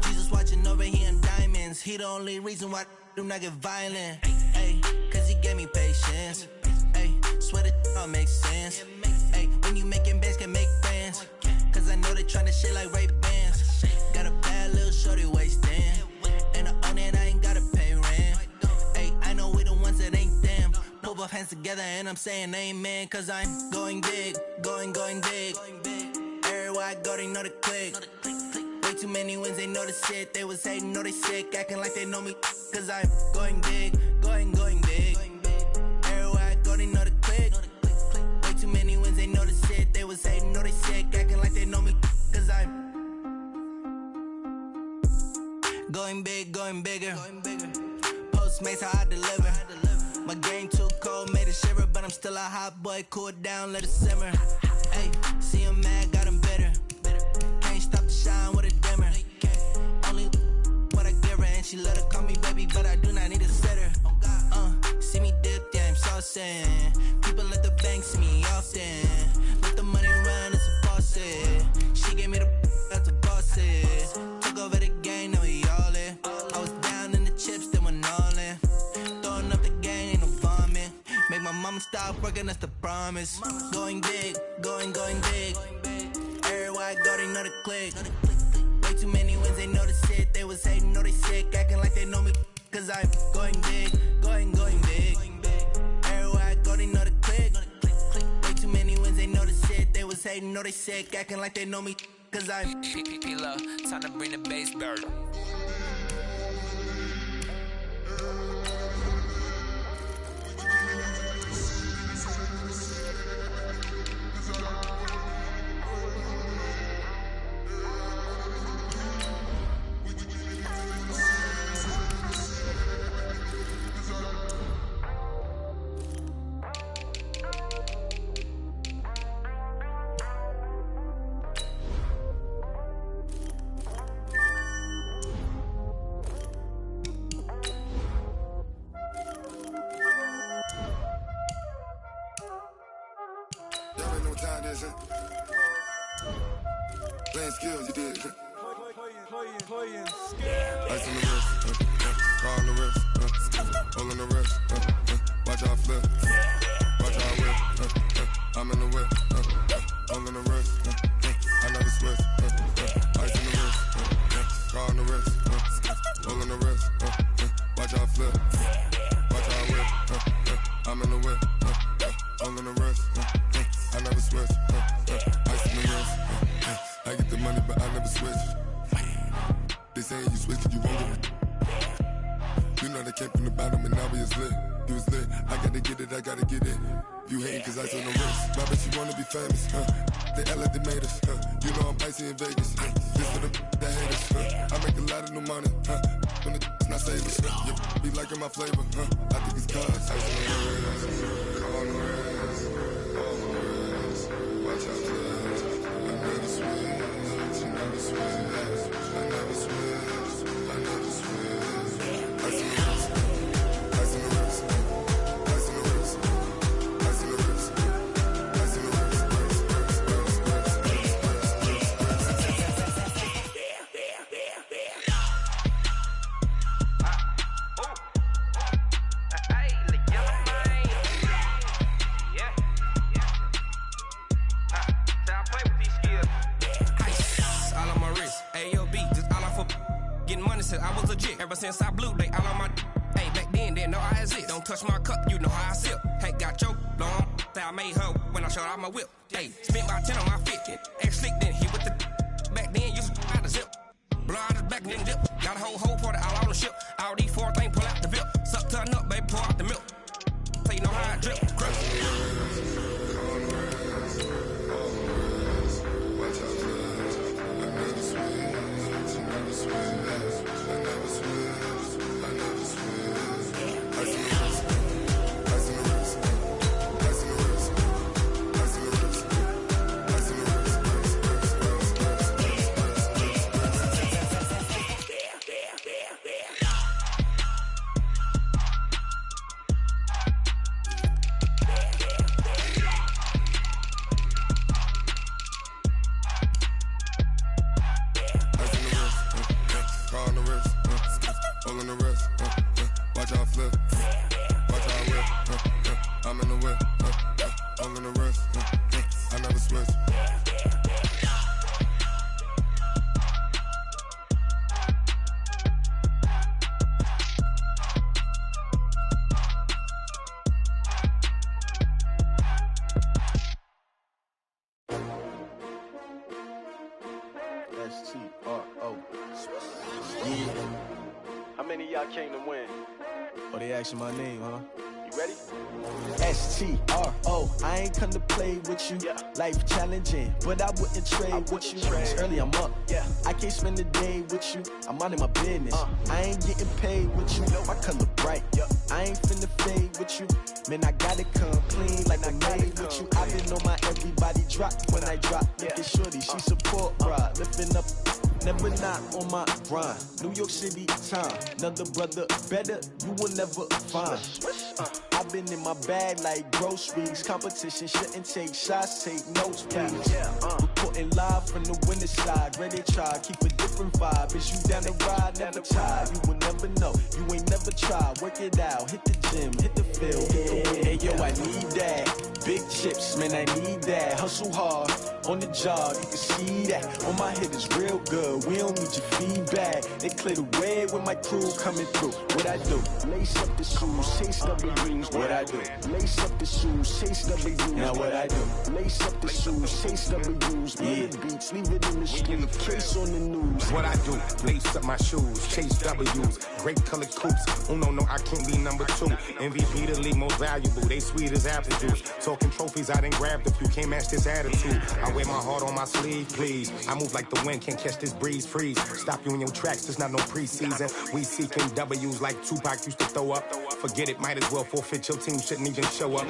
Jesus watching over here in diamonds. He the only reason why do not get violent. Ay, cause he gave me patience. Ay, swear that all makes sense. Ay, when you making bands, can make friends. Cause I know they tryna shit like Ray-Bans. Got a bad little shorty wasting. And I own it, I ain't gotta pay rent. I know we the ones that ain't them. Pull both hands together and I'm saying amen. Cause I'm going big, going big. Everywhere I go, they know the click. Way too many wins, they know the shit. They was hating, know they sick, acting like they know me. Cause I'm going big, going big. Everywhere I go, they know the click. Way too many wins, they know the shit. They was hating, know they sick, acting like they know me. Cause I'm going big, going bigger. Postmates how I deliver. My game too cold, made it shiver, but I'm still a hot boy. Cool it down, let it simmer. Hey, see him mad, got him bitter. Can't stop the shine with a dimmer. Only what I give her, and she let her call me baby, but I do not need a sitter. See me dip, yeah, I'm saucing. People at the bank see me often. Let the money run, it's a faucet. She gave me the that's a boss it. Took over the game, now we all in. I was down in the chips, then went all in. Throwing up the game, ain't no vomit. Make my mama stop working, that's the promise. Going big, going big. Everywhere I go, they know the click. Way too many wins, they know the shit. They was hating, know they sick, acting like they know me. Cause I'm going big, going big. Everywhere I go, they know the click. Way too many wins, they know the shit. They was hating, know they sick, acting like they know me. Cause I'm P-P-P-Love, time to bring the bass bird. Playing skills, you did. Playing skills. Ice on the wrist, car on the wrist, hole on the wrist, watch how I flip, watch how I whip, I'm in the whip, hole on the wrist, I never switch, ice on the wrist, car on the wrist, hole on the wrist, watch how I flip, watch how I whip, I'm in the whip, hole on the wrist, I never switch, ice on the wrist. I get the money, but I never switch. They say you switch, you won't get it. You know they came from the bottom and now we is lit. You was lit, I gotta get it, I gotta get it. You hating cause I on the wrist. I bet you wanna be famous, huh? They act like they made us, huh? You know I'm icy in Vegas, huh? This for the that hate us, huh? I make a lot of new money, huh? When the not save us, huh? Yeah, be liking my flavor, huh? I think it's cause ice on the wrist, on the wrist, on the wrist. Watch out, cuz I never switch, I never switch, I never switch, I never switch. Ice on the wrist, ice on the wrist, ice on the wrist, ice on the wrist, ice on the wrist. Since I was legit, ever since I blew, they all on my. Hey, back then, didn't know I exist. Don't touch my cup, you know how I sip. Hey, got your long. I made her when I showed out my whip. Hey, spent about 10 on my fit. Ex-slick, then hit with the. Back then, used to out the zip. Blow out his back, then dip. Got a whole party all on the ship. All these 4 things, pull out the VIP. Suck, turn up, baby, pour out the milk. So you know how I drip. Came to win. Oh, they asking my name, huh? You ready? STRO, I ain't come to play with you. Yeah. Life challenging, but I wouldn't trade with you. It's early, I'm up. Yeah. I can't spend the day with you. I'm minding my business. I ain't getting paid with you. My color bright. I ain't finna fade with you. Man, I gotta come clean like I made with you. I've been on my everybody drop when I drop. Look at shorty, she support ride. Lifting up. Never not on my grind. New York City time. Another brother better, you will never find. I've been in my bag like groceries. Competition shouldn't take shots, take notes, please. Reporting live from the winter side. Ready to try, keep a different vibe. Is you down the ride, never tired. You will never know, you ain't never tried. Work it out, hit the gym, hit the field, hit the win. Hey yo, I need that. Big chips, man, I need that. Hustle hard, on the job, you can see that. On my head is real good, we don't need your feedback. They clear the way with my crew coming through. What I do? Lace up the shoes, chase W's. What I do? Lace up the shoes, chase W's. Now what I do? Lace up the shoes, chase W's. Bring the beats, leave it in the street, case on the news. What I do? Lace up my shoes, chase W's. Great colored coops. Oh no, I can't be number 2. MVP the league most valuable. They sweet as apple juice. Talking trophies, I didn't grab the few. Can't match this attitude. I wear my heart on my sleeve, please. I move like the wind, can't catch this breeze. Freeze. Stop you in your tracks, there's not no preseason. We seeking W's like Tupac used to throw up. Forget it, might as well forfeit. Your team shouldn't even show up.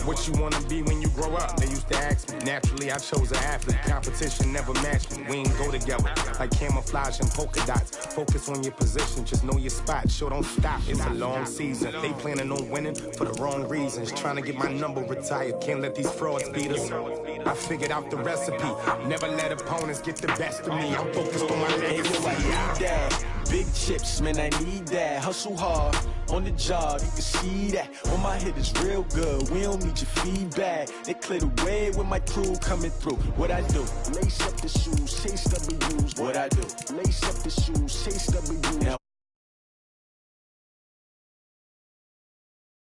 What you wanna be when you grow up? They used to ask me. Naturally, I chose an athlete. Competition never matched me. We ain't go together like camouflage and polka dots. Focus on your position, just know your spot. Sure, don't stop. It's a long season. They planning on winning for the wrong reasons. Trying to get my number retired. Can't let these frauds beat us. I figured out the recipe. Never let opponents get the best of me. I'm focused on my legacy. I need that. Big chips, man, I need that. Hustle hard, on the job, you can see that. On my head is real good, we don't need your feedback. They clear the way with my crew coming through. What I do? Lace up the shoes, chase W's. What I do? Lace up the shoes, chase W's. Now